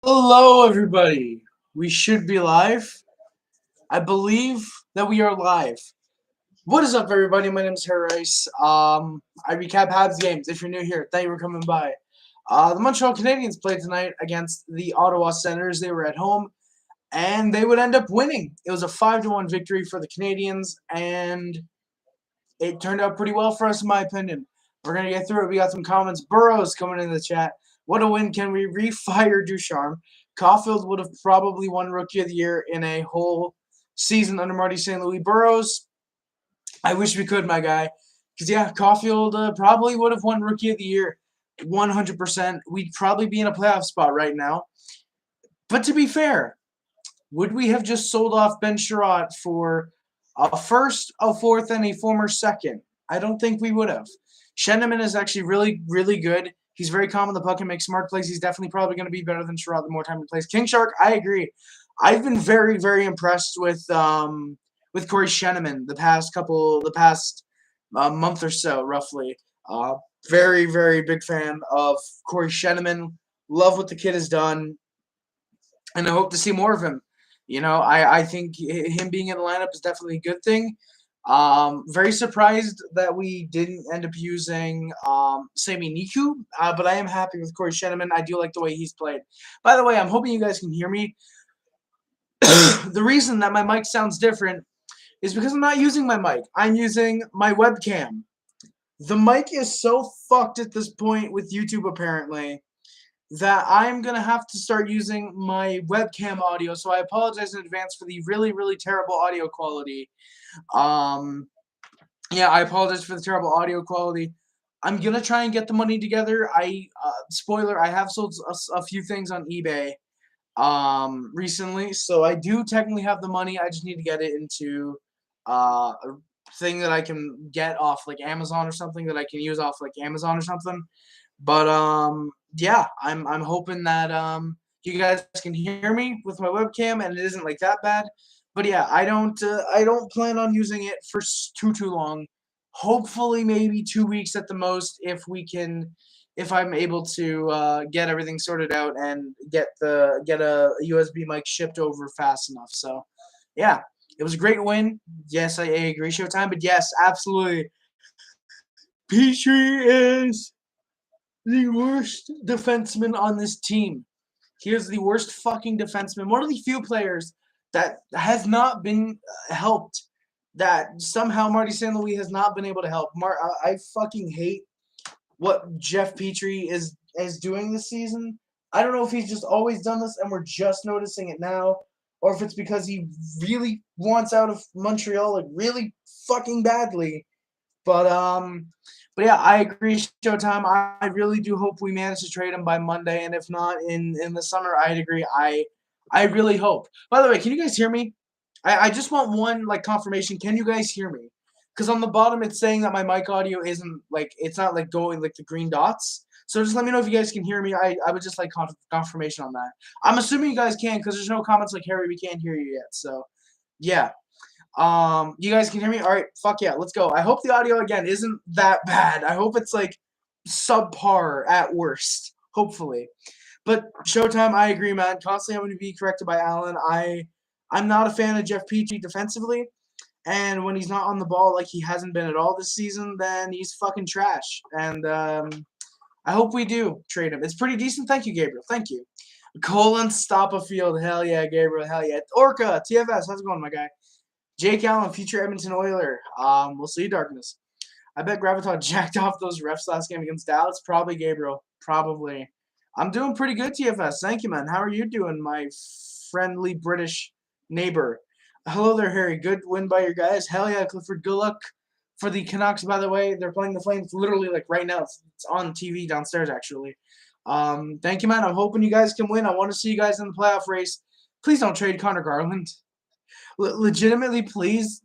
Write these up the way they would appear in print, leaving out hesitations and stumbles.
Hello, everybody. We should be live. I believe that we are live. What is up, everybody? My name is Harry Rice. I recap Habs games. If you're new here, thank you for coming by. The Montreal Canadiens played tonight against the Ottawa Senators. They were at home, and they would end up winning. It was a 5-1 victory for the Canadiens, and it turned out pretty well for us, in my opinion. We're gonna get through it. We got some comments. Burrows coming in the chat. What a win! Can we refire Ducharme? Caufield would have probably won Rookie of the Year in a whole season under Marty St. Louis. Burrows, I wish we could, my guy. Because, yeah, Caufield probably would have won Rookie of the Year 100%. We'd probably be in a playoff spot right now. But to be fair, would we have just sold off Ben Sherratt for a first, a fourth, and a former second? I don't think we would have. Shendeman is actually really, really good. He's very calm in the puck and makes smart plays. He's definitely probably going to be better than Sherratt the more time he plays. King Shark, I agree. I've been very, very impressed with Corey Shendeman the past month or so, roughly. Very, very big fan of Corey Shendeman. Love what the kid has done, and I hope to see more of him. I think him being in the lineup is definitely a good thing. Very surprised that we didn't end up using Sami Niku, but I am happy with Corey Shendeman. I do like the way he's played. By the way, I'm hoping you guys can hear me. The reason that my mic sounds different is because I'm not using my mic. I'm using my webcam. The mic is so fucked at this point with YouTube, apparently, that I'm going to have to start using my webcam audio, so I apologize in advance for the really, really terrible audio quality. Yeah, I apologize for the terrible audio quality. I'm going to try and get the money together. Spoiler, I have sold a few things on eBay recently, so I do technically have the money. I just need to get it into a thing that I can get off like Amazon or something, that I can use off like Amazon or something. But yeah, I'm hoping that you guys can hear me with my webcam and it isn't like that bad. But yeah, I don't plan on using it for too long. Hopefully, maybe 2 weeks at the most, if I'm able to get everything sorted out and get a USB mic shipped over fast enough. So yeah, it was a great win. Yes, I agree, Showtime. But yes, absolutely, Petrie is the worst defenseman on this team. He is the worst fucking defenseman. One of the few players that has not been helped, that somehow Marty St. Louis has not been able to help. I fucking hate what Jeff Petrie is doing this season. I don't know if he's just always done this and we're just noticing it now, or if it's because he really wants out of Montreal, like really fucking badly. But yeah, I agree, Showtime. I really do hope we manage to trade him by Monday, and if not in the summer, I'd agree. I really hope. By the way, can you guys hear me? I just want one like confirmation. Can you guys hear me? Because on the bottom it's saying that my mic audio isn't like, it's not like going like the green dots. So just let me know if you guys can hear me. I would just like confirmation on that. I'm assuming you guys can, because there's no comments like, Harry, we can't hear you yet. So yeah. You guys can hear me? All right, fuck yeah, let's go. I hope the audio again isn't that bad. I hope it's like subpar at worst, hopefully. But Showtime, I agree, man. Constantly having to be corrected by Allen. I'm not a fan of Jeff Petrie defensively, and when he's not on the ball like he hasn't been at all this season, then he's fucking trash. And I hope we do trade him. It's pretty decent. Thank you, Gabriel. Thank you. Colin Stoppafield. Hell yeah, Gabriel. Hell yeah. Orca, TFS. How's it going, my guy? Jake Allen, future Edmonton Oiler. We'll see, Darkness. I bet Graviton jacked off those refs last game against Dallas. Probably Gabriel. Probably. I'm doing pretty good, TFS. Thank you, man. How are you doing, my friendly British neighbor? Hello there, Harry. Good win by your guys. Hell yeah, Clifford. Good luck for the Canucks, by the way. They're playing the Flames literally like right now. It's on TV downstairs, actually. Thank you, man. I'm hoping you guys can win. I want to see you guys in the playoff race. Please don't trade Connor Garland. Legitimately, please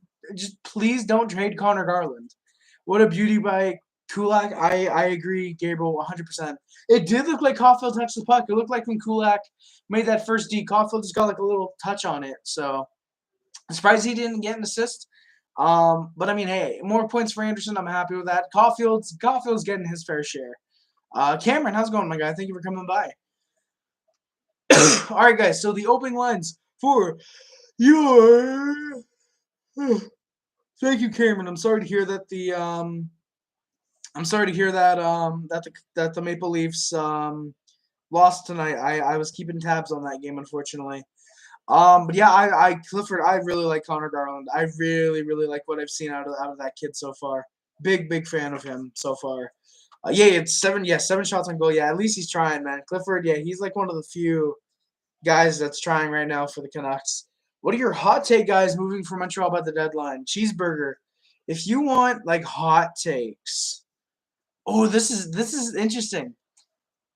don't trade Connor Garland. What a beauty by Kulak. I agree, Gabriel, 100%. It did look like Caufield touched the puck. It looked like when Kulak made that first D, Caufield just got like a little touch on it. So I'm surprised he didn't get an assist. But I mean, hey, more points for Anderson. I'm happy with that. Caufield's getting his fair share. Cameron, how's it going, my guy? Thank you for coming by. All right, guys. So the opening lines for your. Thank you, Cameron. I'm sorry to hear that that the Maple Leafs lost tonight. I was keeping tabs on that game, unfortunately. But yeah, Clifford, I really like Connor Garland. I really like what I've seen out of that kid so far. Big fan of him so far. Yeah, it's 7 shots on goal. Yeah, at least he's trying, man. Clifford, yeah, he's like one of the few guys that's trying right now for the Canucks. What are your hot take guys moving from Montreal by the deadline? Cheeseburger. If you want like hot takes, oh, this is interesting.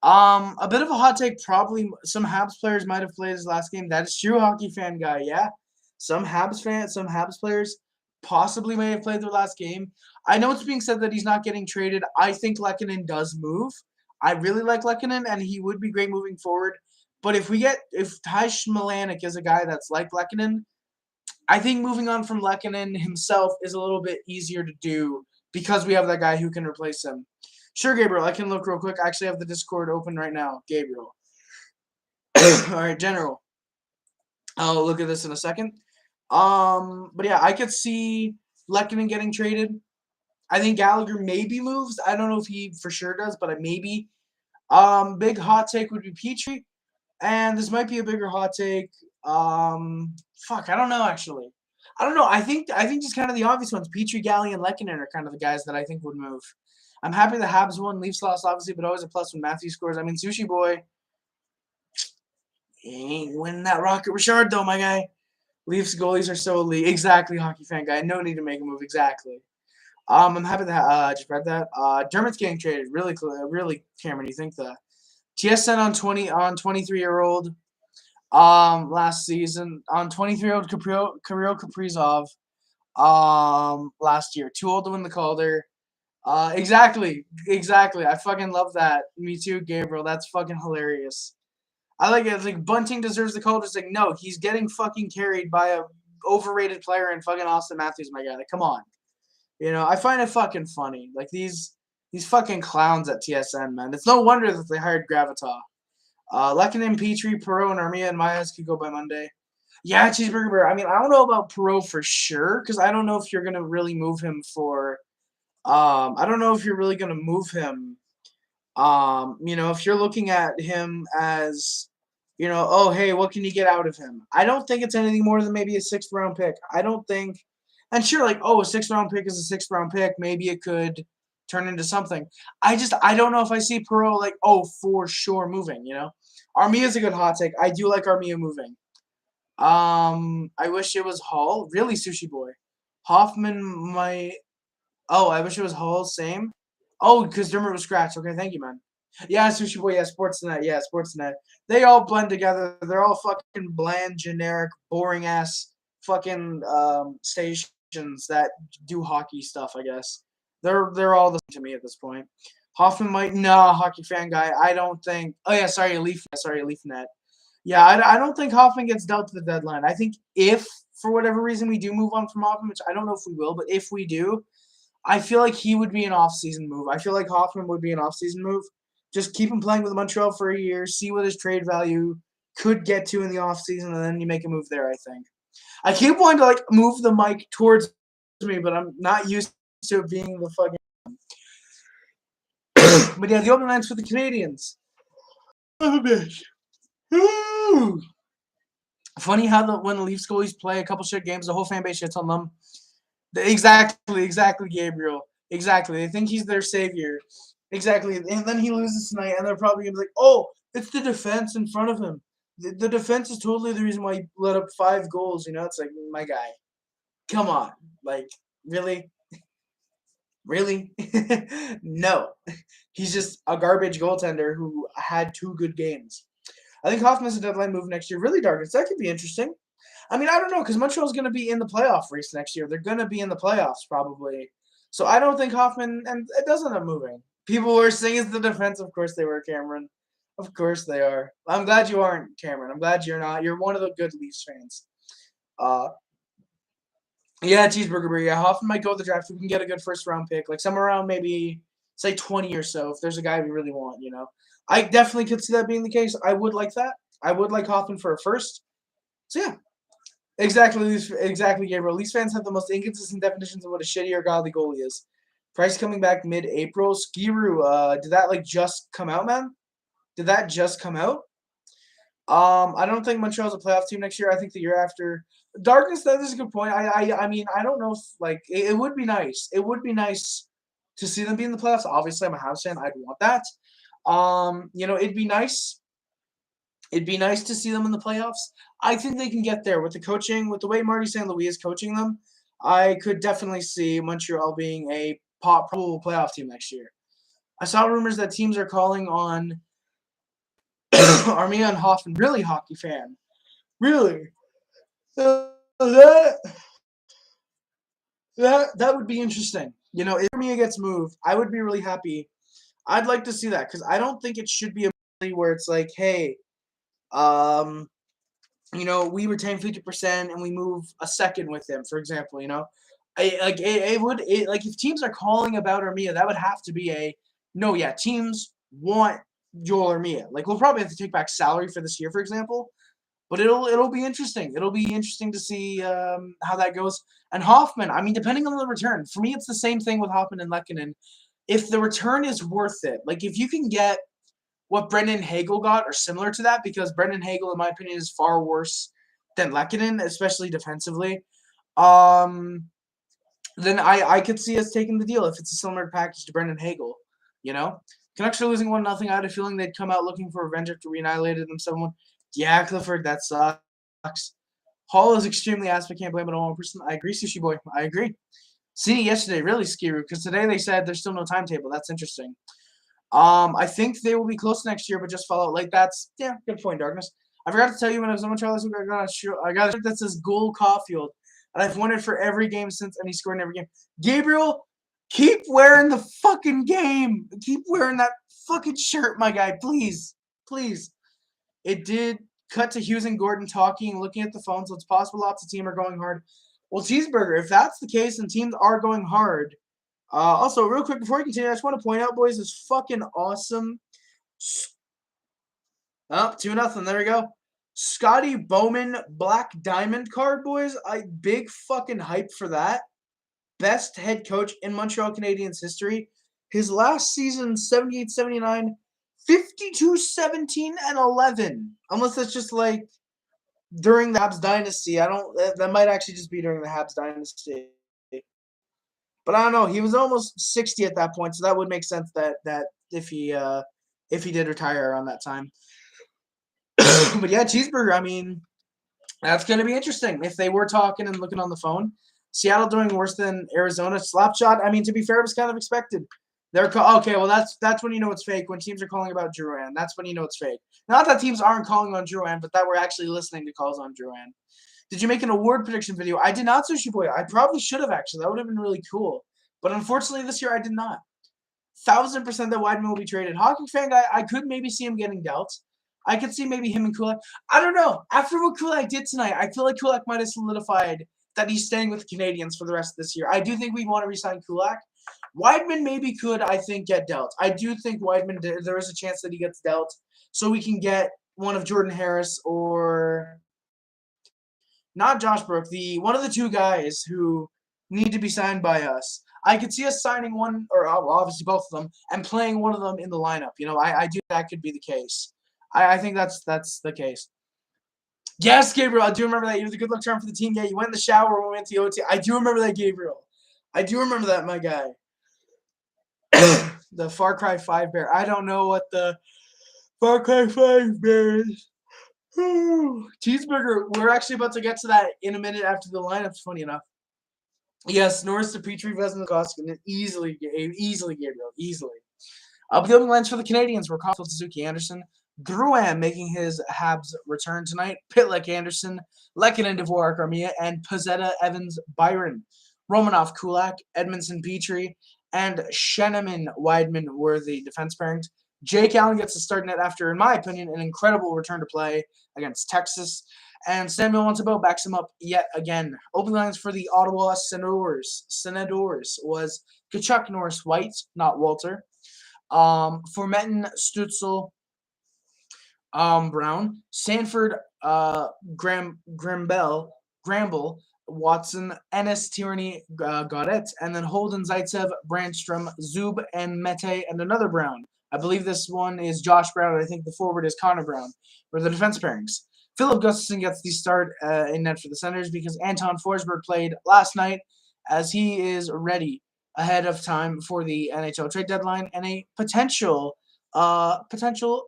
A bit of a hot take. Probably some Habs players might have played his last game. That is true, hockey fan guy. Yeah, some Habs players possibly may have played their last game. I know it's being said that he's not getting traded. I think Lehkonen does move. I really like Lehkonen, and he would be great moving forward. But if Tysh Malanik is a guy that's like Lehkonen, I think moving on from Lehkonen himself is a little bit easier to do because we have that guy who can replace him. Sure, Gabriel, I can look real quick. I actually have the Discord open right now. Gabriel. All right, General. I'll look at this in a second. But yeah, I could see Lehkonen getting traded. I think Gallagher maybe moves. I don't know if he for sure does, but maybe. Big hot take would be Petrie. And this might be a bigger hot take. Fuck, I don't know actually. I don't know. I think just kind of the obvious ones. Petrie, Galley, and Lehkonen are kind of the guys that I think would move. I'm happy the Habs won. Leafs lost, obviously, but always a plus when Matthew scores. I mean, Sushi Boy, he ain't winning that Rocket Richard, though, my guy. Leafs goalies are so elite. Exactly, hockey fan guy. No need to make a move. Exactly. I'm happy that I just read that. Dermott's getting traded. Really, Cameron, you think that? TSN on 23-year-old. Last season on 23-year-old Kirill Kaprizov. Last year, too old to win the Calder. Exactly. I fucking love that. Me too, Gabriel. That's fucking hilarious. I like it. It's like Bunting deserves the Calder. It's like, no, he's getting fucking carried by a overrated player in fucking Austin Matthews, my guy. Like, come on. I find it fucking funny. Like these fucking clowns at TSN, man. It's no wonder that they hired Gravita. Lehkonen, Petrie, Perot, and Armia and Myers could go by Monday. Yeah, Cheeseburger Bear. I mean, I don't know about Perot for sure because I don't know if you're gonna really move him for. I don't know if you're really gonna move him. If you're looking at him as, oh hey, what can you get out of him? I don't think it's anything more than maybe a 6th-round pick. I don't think, and sure, like a 6th-round pick is a 6th-round pick. Maybe it could turn into something. I don't know if I see Perot like for sure moving. Armia is a good hot take. I do like Armia moving. I wish it was Hall. Really, Sushi Boy. Hoffman might. Oh, I wish it was Hall. Same. Oh, because Dermot was scratched. Okay, thank you, man. Yeah, Sushi Boy. Yeah, Sportsnet. Yeah, Sportsnet. They all blend together. They're all fucking bland, generic, boring ass fucking stations that do hockey stuff. I guess they're all the same to me at this point. Hoffman might. No, hockey fan guy. I don't think. Oh yeah, sorry, LeafNet. Yeah, I don't think Hoffman gets dealt to the deadline. I think if, for whatever reason, we do move on from Hoffman, which I don't know if we will, but if we do, I feel like he would be an off-season move. I feel like Hoffman would be an off-season move. Just keep him playing with Montreal for a year, see what his trade value could get to in the off-season, and then you make a move there, I think. I keep wanting to, move the mic towards me, but I'm not used to it being the fucking... But yeah, the open lines for the Canadiens. Oh, bitch. Ooh. Funny how when the Leafs goalies play a couple shit games, the whole fan base shits on them. Exactly, Gabriel. Exactly. They think he's their savior. Exactly. And then he loses tonight, and they're probably going to be like, oh, it's the defense in front of him. The defense is totally the reason why he let up 5 goals. It's like, my guy, come on. Like, really? Really? No. He's just a garbage goaltender who had 2 good games. I think Hoffman's a deadline move next year. Really, Darkins. That could be interesting. I mean, I don't know, because Montreal's going to be in the playoff race next year. They're going to be in the playoffs, probably. So I don't think Hoffman, and it doesn't end up moving. People were saying it's the defense. Of course they were, Cameron. Of course they are. I'm glad you aren't, Cameron. I'm glad you're not. You're one of the good Leafs fans. Yeah, Cheeseburger Burger. Yeah, Hoffman might go to the draft. We can get a good first-round pick. Like, somewhere around maybe say 20 or so if there's a guy we really want, you know. I definitely could see that being the case. I would like that. I would like Hoffman for a first. So yeah. Exactly, Gabriel. Leafs fans have the most inconsistent definitions of what a shitty or godly goalie is. Price coming back mid-April. Skiru, did that like just come out, man? Did that just come out? I don't think Montreal's a playoff team next year. I think the year after. Darkness, that is a good point. I mean, I don't know if like it would be nice. It would be nice to see them be in the playoffs. Obviously, I'm a Habs fan. I'd want that. You know, it'd be nice. It'd be nice to see them in the playoffs. I think they can get there with the coaching, with the way Marty St. Louis is coaching them. I could definitely see Montreal being a probable playoff team next year. I saw rumors that teams are calling on Armia and Hoffman. Really, hockey fan. Really. That would be interesting. You know, if Armia gets moved, I would be really happy. I'd like to see that because I don't think it should be a where it's like, hey, you know, we retain 50% and we move a second with him, for example, you know. Like if teams are calling about Armia, that would have to be a no, yeah, teams want Joel Armia. Like we'll probably have to take back salary for this year, for example. But it'll be interesting. It'll be interesting to see how that goes. And Hoffman, I mean, depending on the return, for me, it's the same thing with Hoffman and Lehkonen. If the return is worth it, like if you can get what Brendan Hagel got or similar to that, because Brendan Hagel, in my opinion, is far worse than Lehkonen, especially defensively, then I could see us taking the deal if it's a similar package to Brendan Hagel, you know? Canucks are losing 1-0. I had a feeling they'd come out looking for revenge after we annihilated them 7-1. Yeah, Clifford, that sucks. Hall is extremely ass, but can't blame it on one person. I agree, Sushi Boy. I agree. Seeing it yesterday, really scary, because today they said there's still no timetable. That's interesting. I think they will be close next year, but just follow it. Like that's good point, Darkness. I forgot to tell you when I was on Montreal this week, I got a shirt that says Goal Caufield, and I've worn it for every game since, and he scored in every game. Gabriel, keep wearing the fucking game. Keep wearing that fucking shirt, my guy, please, please. It did cut to Hughes and Gordon talking and looking at the phone, so it's possible lots of teams are going hard. Well, Cheeseburger, if that's the case and teams are going hard. Also, real quick, before we continue, I just want to point out, boys, this fucking awesome. Oh, 2-0. There we go. Scotty Bowman Black Diamond card, boys. Big fucking hype for that. Best head coach in Montreal Canadiens history. His last season, 78-79, 52-17 and 11. Unless that's just like during the Habs dynasty. That might actually just be during the Habs dynasty. But I don't know. He was almost 60 at that point, so that would make sense that if he did retire around that time. But yeah, Cheeseburger, I mean, that's going to be interesting. If they were talking and looking on the phone, Seattle doing worse than Arizona. Slapshot, I mean, to be fair, it was kind of expected. Okay, well, that's when you know it's fake. When teams are calling about Drouin, that's when you know it's fake. Not that teams aren't calling on Drouin, but that we're actually listening to calls on Drouin. Did you make an award prediction video? I did not, Sushi Boy. I probably should have, actually. That would have been really cool. But unfortunately, this year I did not. 1,000% that Wideman will be traded. Hockey fan guy, I could maybe see him getting dealt. I could see maybe him and Kulak. I don't know. After what Kulak did tonight, I feel like Kulak might have solidified that he's staying with the Canadiens for the rest of this year. I do think we want to resign Kulak. Wideman maybe could, I think, get dealt. I do think Wideman, there is a chance that he gets dealt. So we can get one of Jordan Harris or not Josh Brooke, one of the two guys who need to be signed by us. I could see us signing one, or obviously both of them, and playing one of them in the lineup. You know, I do that could be the case. I think that's the case. Yes, Gabriel, I do remember that. You was a good luck charm for the team. Yeah, you went in the shower when we went to the OT. I do remember that, Gabriel. I do remember that, my guy. The Far Cry 5 bear. I don't know what the Far Cry 5 bear is. Cheeseburger, we're actually about to get to that in a minute after the lineup's funny enough. Yes, Norris to Petrie, Vesna, Koskinen. Easily, Gabriel. Easily. The opening lines for the Canadiens were Caufield, Suzuki, Anderson. Drouin making his Habs return tonight. Pitlick, Anderson. Lehkonen, Dvorak, Armia. And Pezzetta, Evans, Byron. Romanov, Kulak. Edmondson, Petrie. And Sheneman, Wideman were the defense pairings. Jake Allen gets the start net after, in my opinion, an incredible return to play against Texas. And Samuel Montembeault backs him up yet again. Open lines for the Ottawa Senators was Kachuk, Norris, White, not Walter. Formetten, Stutzel, Brown, Sanford, Gramble, Watson, Ennis, Tierney, Gaudet, and then Holden, Zaitsev, Brandstrom, Zub, and Mete, and another Brown. I believe this one is Josh Brown, and I think the forward is Connor Brown, for the defense pairings. Philip Gustafson gets the start in net for the Senators because Anton Forsberg played last night, as he is ready ahead of time for the NHL trade deadline and a potential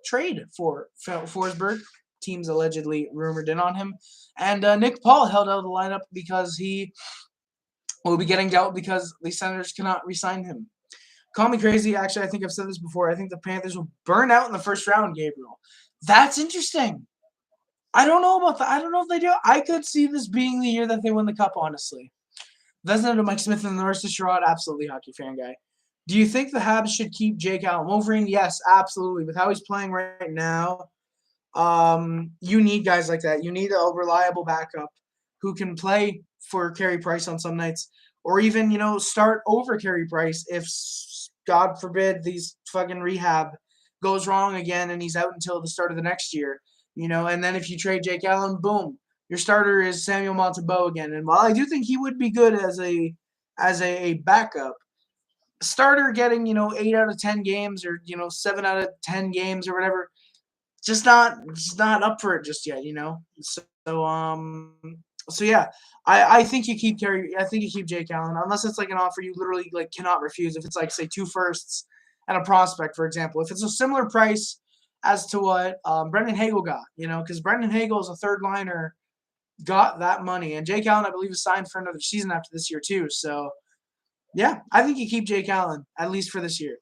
trade for Forsberg. Teams allegedly rumored in on him. And Nick Paul held out of the lineup because he will be getting dealt because the Senators cannot re-sign him. Call me crazy. Actually, I think I've said this before. I think the Panthers will burn out in the first round, Gabriel. That's interesting. I don't know about that. I don't know if they do. I could see this being the year that they win the cup, honestly. Vezina to Mike Smith and the rest of Sherrod, absolutely hockey fan guy. Do you think the Habs should keep Jake Allen? Wolverine, yes, absolutely. With how he's playing right now, you need guys like that. You need a reliable backup who can play for Carey Price on some nights, or even, start over Carey Price if, God forbid, these fucking rehab goes wrong again and he's out until the start of the next year. And then if you trade Jake Allen, boom, your starter is Samuel Montembeault again. And while I do think he would be good as a backup, starter getting 8 out of 10 games or 7 out of 10 games or whatever, just not up for it just yet. So yeah, I think you keep Jake Allen unless it's like an offer you literally cannot refuse. If it's like, say, 2 firsts and a prospect, for example, if it's a similar price as to what Brendan Hagel got, because Brendan Hagel is a third liner, got that money, and Jake Allen I believe is signed for another season after this year too. So yeah, I think you keep Jake Allen at least for this year.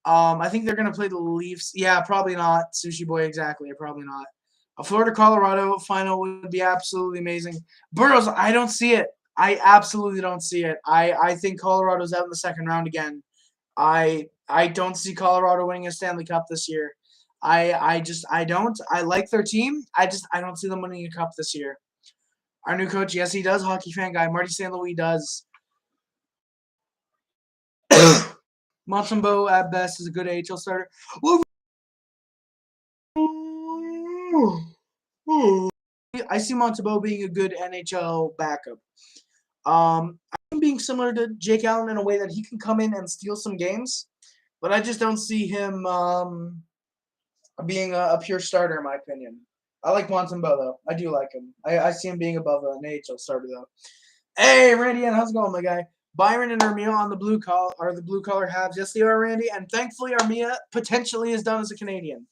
I think they're going to play the Leafs. Yeah, probably not. Sushi Boy, exactly. Probably not. A Florida-Colorado final would be absolutely amazing. Burrows, I don't see it. I absolutely don't see it. I think Colorado's out in the second round again. I don't see Colorado winning a Stanley Cup this year. I don't. I like their team. I don't see them winning a cup this year. Our new coach, yes, he does. Hockey fan guy. Marty St. Louis does. Montembeault at best is a good AHL starter. I see Montembeault being a good NHL backup. I'm being similar to Jake Allen in a way that he can come in and steal some games, but I just don't see him being a pure starter, in my opinion. I like Montembeault, though. I do like him. I see him being above an AHL starter, though. Hey, Randy, how's it going, my guy? Byron and Armia on the blue collar Habs. Yes, they are, Randy. And thankfully, Armia potentially is done as a Canadian.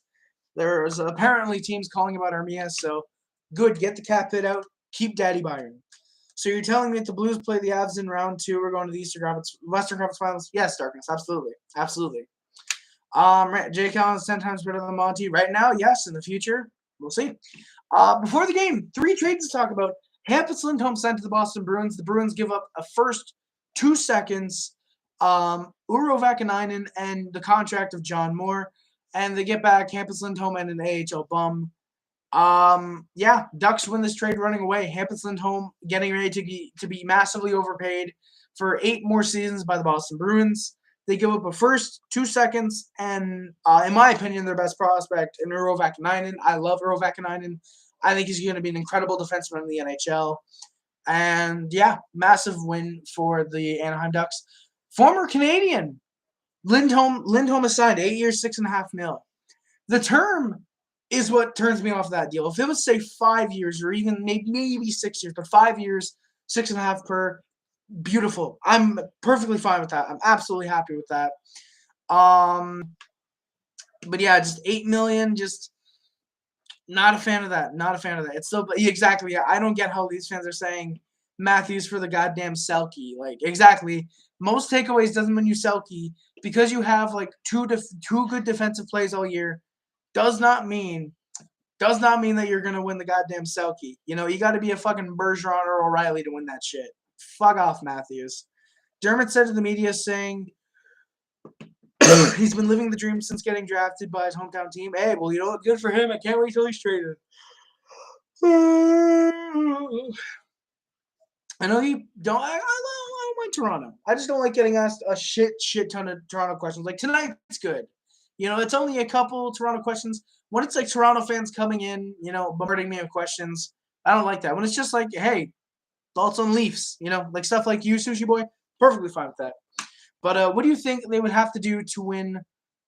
There's apparently teams calling about Armia, so good. Get the cap hit out. Keep Daddy Byron. So you're telling me if the Blues play the Avs in round 2, we're going to the Western Conference Finals? Yes, Darkness. Absolutely. Absolutely. Jake Allen is 10 times better than Monty. Right now, yes. In the future, we'll see. Before the game, 3 trades to talk about. Hampus Lindholm sent to the Boston Bruins. The Bruins give up a first, 2 seconds, Urho Vakanainen, and the contract of John Moore. And they get back Hampus Lindholm and an AHL bum. Yeah, Ducks win this trade running away. Hampus Lindholm getting ready to be massively overpaid for 8 more seasons by the Boston Bruins. They give up a first, 2 seconds, and in my opinion, their best prospect in Urho Vakanainen. I love Urho Vakanainen. I think he's going to be an incredible defenseman in the NHL. And yeah, massive win for the Anaheim Ducks. Former Canadian Lindholm is signed 8 years, $6.5 million. The term is what turns me off that deal. If it was, say, 5 years or even maybe 6 years, but 5 years, 6.5 per, beautiful. I'm perfectly fine with that. I'm absolutely happy with that. But yeah, just $8 million, just not a fan of that. Not a fan of that. It's still exactly. Yeah, I don't get how these fans are saying Matthews for the goddamn Selke. Like, exactly. Most takeaways doesn't mean you Selke because you have like two good defensive plays all year. Does not mean that you're gonna win the goddamn Selke. You got to be a fucking Bergeron or O'Reilly to win that shit. Fuck off, Matthews. Dermott said to the media saying he's been living the dream since getting drafted by his hometown team. Hey, well, good for him. I can't wait till he's traded. I know you don't. I don't mind Toronto. I just don't like getting asked a shit ton of Toronto questions. Like tonight's good. It's only a couple Toronto questions. When it's like Toronto fans coming in, bombarding me with questions, I don't like that. When it's just like, hey, thoughts on Leafs, like stuff like you, Sushi Boy, perfectly fine with that. But what do you think they would have to do to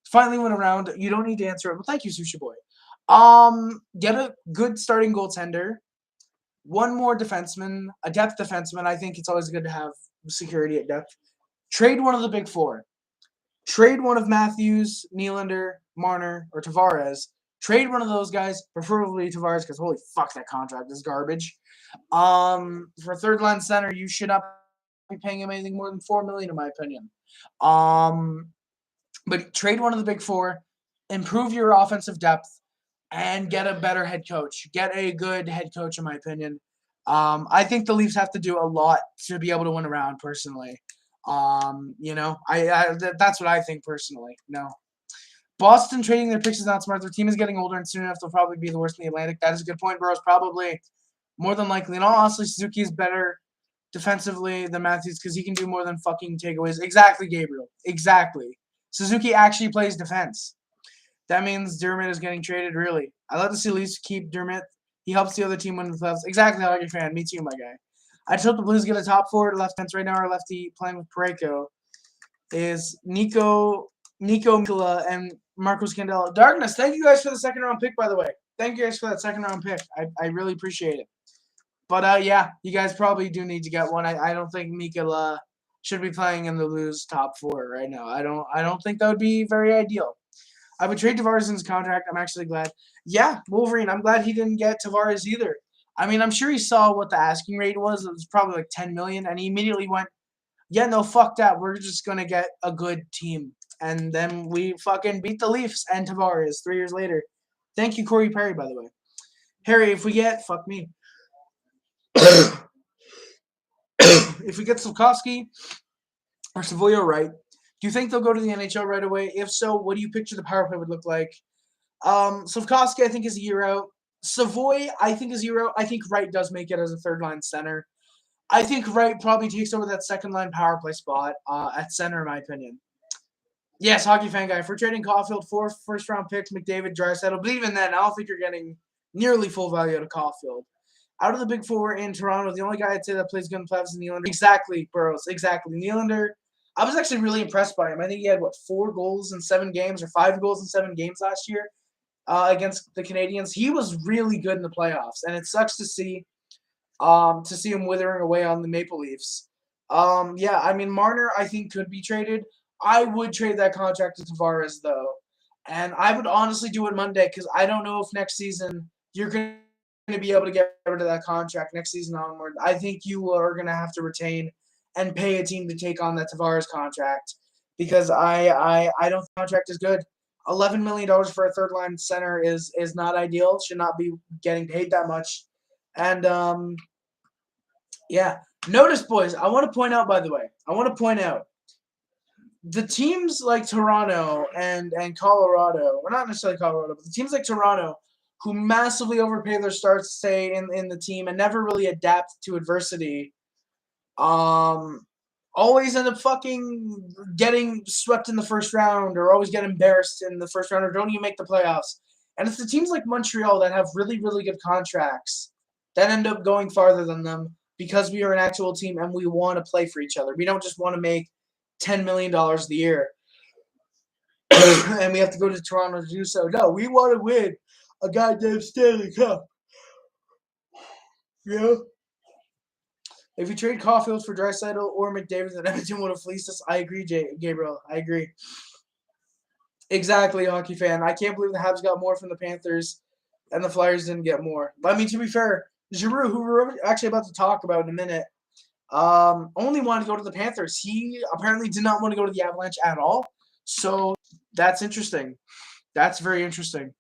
finally win a round? You don't need to answer it, but thank you, Sushi Boy. Get a good starting goaltender, one more defenseman, a depth defenseman. I think it's always good to have security at depth. Trade one of the big four. Trade one of Matthews, Nylander, Marner, or Tavares. Trade one of those guys, preferably Tavares, because holy fuck, that contract is garbage. For third line center, you should not be paying him anything more than $4 million, in my opinion. But trade one of the big four, improve your offensive depth, and get a better head coach. Get a good head coach, in my opinion. I think the Leafs have to do a lot to be able to win a round, personally. That's what I think personally. No. Boston trading their picks is not smart. Their team is getting older, and soon enough they'll probably be the worst in the Atlantic. That is a good point, Burrows. Probably more than likely. And honestly, Suzuki is better defensively than Matthews because he can do more than fucking takeaways. Exactly, Gabriel. Exactly. Suzuki actually plays defense. That means Dermott is getting traded, really. I love to see Leafs keep Dermott. He helps the other team win the playoffs. Exactly, I like your fan. Me too, my guy. I just hope the Blues get a top forward left fence right now. Our lefty playing with Parayko is Nico Mikula and Marcos Candela. Darkness, thank you guys for the second round pick, by the way. Thank you guys for that second round pick. I really appreciate it. But yeah, you guys probably do need to get one. I don't think Mikula should be playing in the Blues top four right now. I don't think that would be very ideal. I would trade Tavares in his contract. I'm actually glad. Yeah, Wolverine, I'm glad he didn't get Tavares either. I mean, I'm sure he saw what the asking rate was. It was probably like $10 million, and he immediately went, yeah, no, fuck that. We're just going to get a good team. And then we fucking beat the Leafs and Tavares 3 years later. Thank you, Corey Perry, by the way. Harry, if we get, fuck me. If we get Slavkovsky or Savoy right, do you think they'll go to the NHL right away? If so, what do you picture the power play would look like? Slavkovsky, I think, is a year out. Savoy, I think, is a year out. I think Wright does make it as a third-line center. I think Wright probably takes over that second-line power play spot at center, in my opinion. Yes, hockey fan guy. If we're trading Caufield, 4 first-round picks, McDavid, Draisaitl, but even then, I don't think you're getting nearly full value out of Caufield. Out of the big four in Toronto, the only guy I'd say that plays good in playoffs is Nylander. Exactly, Burrows. Exactly. Nylander, I was actually really impressed by him. I think he had, 4 goals in 7 games or 5 goals in 7 games last year against the Canadiens. He was really good in the playoffs, and it sucks to see him withering away on the Maple Leafs. Yeah, I mean, Marner, I think, could be traded. I would trade that contract to Tavares, though. And I would honestly do it Monday because I don't know if next season you're going to be able to get rid of that contract next season onward. I think you are going to have to retain and pay a team to take on that Tavares contract because I don't think the contract is good. $11 million for a third-line center is not ideal. Should not be getting paid that much. And, yeah. Notice, boys, I want to point out, by the way, the teams like Toronto and Colorado, well, not necessarily Colorado, but the teams like Toronto who massively overpay their stars to stay in the team and never really adapt to adversity, always end up fucking getting swept in the first round or always get embarrassed in the first round or don't even make the playoffs. And it's the teams like Montreal that have really, really good contracts that end up going farther than them because we are an actual team and we want to play for each other. We don't just want to make $10 million a year and we have to go to Toronto to do so. No, we want to win a goddamn Stanley Cup. You know? If you trade Caufield for Draisaitl or McDavid, then Edmonton would have fleeced us. I agree, Gabriel. I agree. Exactly, hockey fan. I can't believe the Habs got more from the Panthers and the Flyers didn't get more. But, I mean, to be fair, Giroux, who we're actually about to talk about in a minute, only wanted to go to the Panthers. He apparently did not want to go to the Avalanche at all. So that's interesting. That's very interesting.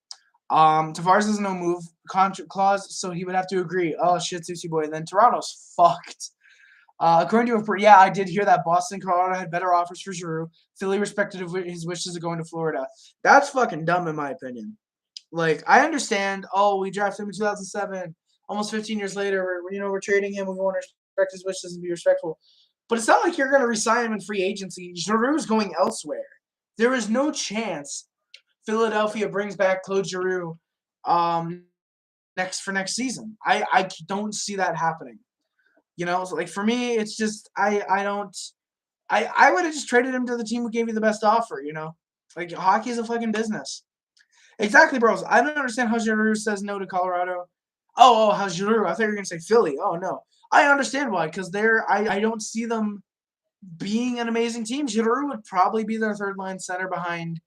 Tavares has no move contract clause, so he would have to agree. Oh shit, Sushi Boy. And then Toronto's fucked. According to yeah, I did hear that Boston, Colorado had better offers for Giroux. Philly respected his wishes of going to Florida. That's fucking dumb in my opinion. Like, I understand. Oh, we drafted him in 2007. Almost 15 years later, we're trading him. We want to respect his wishes and be respectful. But it's not like you're going to resign him in free agency. Giroux's going elsewhere. There is no chance Philadelphia brings back Claude Giroux next season. I don't see that happening. So like for me, it's just I don't I would have just traded him to the team who gave you the best offer. Like hockey is a fucking business. Exactly, bros. I don't understand how Giroux says no to Colorado. How Giroux? I thought you were gonna say Philly. Oh no, I understand why. Because I don't see them being an amazing team. Giroux would probably be their third line center behind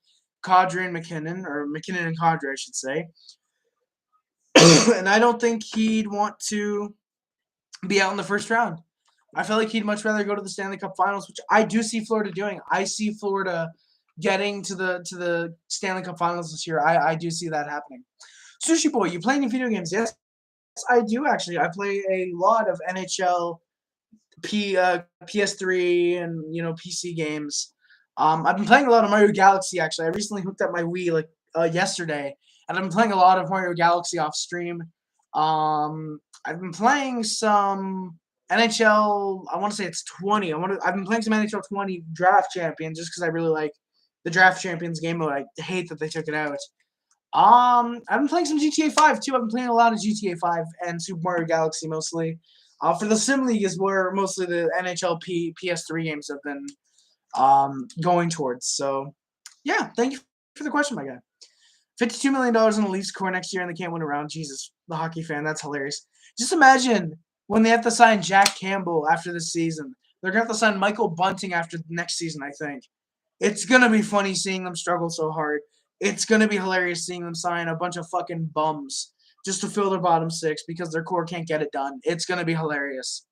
Kadri and McKinnon, or McKinnon and Kadri, I should say. And I don't think he'd want to be out in the first round. I feel like he'd much rather go to the Stanley Cup Finals, which I do see Florida doing. I see Florida getting to the Stanley Cup Finals this year. I do see that happening. Sushi Boy, you play any video games? Yes, I do actually. I play a lot of NHL, PS3, and PC games. I've been playing a lot of Mario Galaxy actually. I recently hooked up my Wii yesterday, and I've been playing a lot of Mario Galaxy off stream. I've been playing some NHL. I want to say it's 20. I've been playing some NHL 20 Draft Champions just because I really like the Draft Champions game mode. I hate that they took it out. I've been playing some GTA 5 too. I've been playing a lot of GTA 5 and Super Mario Galaxy mostly. For the Sim League is where mostly the NHL PS3 games have been going towards. So, yeah, thank you for the question, my guy. $52 million in the Leafs core next year and they can't win a round. Jesus, the hockey fan, that's hilarious. Just imagine when they have to sign Jack Campbell after this season. They're going to have to sign Michael Bunting after next season, I think. It's going to be funny seeing them struggle so hard. It's going to be hilarious seeing them sign a bunch of fucking bums just to fill their bottom six because their core can't get it done. It's going to be hilarious.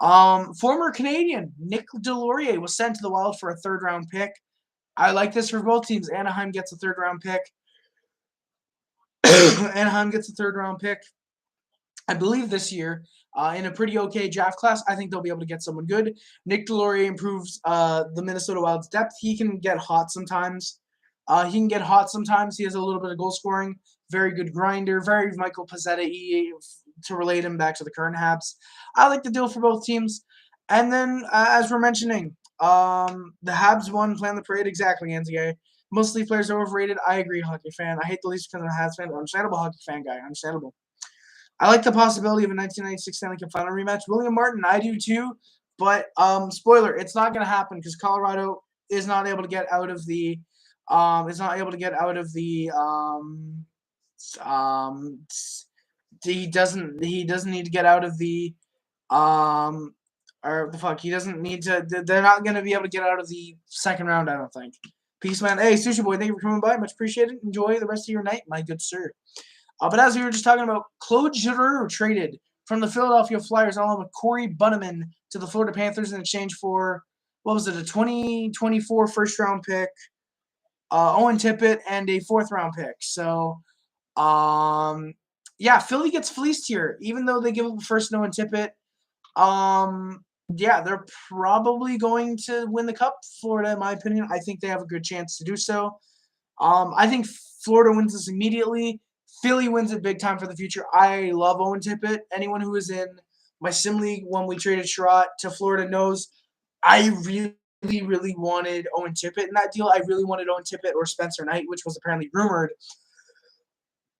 Former Canadian Nick Delorier was sent to the Wild for a third-round pick. I like this for both teams. Anaheim gets a third-round pick. Anaheim gets a third-round pick, I believe, this year in a pretty okay draft class. I think they'll be able to get someone good. Nick Delorier improves the Minnesota Wild's depth. He can get hot sometimes. He has a little bit of goal scoring. Very good grinder. Very Michael Pezzetta-y to relate him back to the current Habs. I like the deal for both teams. And then, as we're mentioning, the Habs won, plan the parade. Exactly, Anzier. Mostly players are overrated. I agree, hockey fan. I hate the Leafs because I'm a Habs fan. Understandable, hockey fan guy. Understandable. I like the possibility of a 1996 Stanley Cup final rematch. William Martin, I do too. But spoiler, it's not going to happen because Colorado is not able to get out of the he doesn't need to get out of the he doesn't need to. They're not going to be able to get out of the second round, I don't think. Peace, man. Hey, Sushi Boy, thank you for coming by. Much appreciated. Enjoy the rest of your night, my good sir. But as we were just talking about, Claude Giroux traded from the Philadelphia Flyers along with Corey Bunneman to the Florida Panthers in exchange for, a 2024 first-round pick, Owen Tippett, and a fourth-round pick. So, yeah, Philly gets fleeced here, even though they give up first Owen Tippett. Yeah, they're probably going to win the Cup, Florida, in my opinion. I think they have a good chance to do so. I think Florida wins this immediately. Philly wins it big time for the future. I love Owen Tippett. Anyone who is in my Sim League when we traded Sherratt to Florida knows I really wanted Owen Tippett in that deal. I really wanted Owen Tippett or Spencer Knight, which was apparently rumored.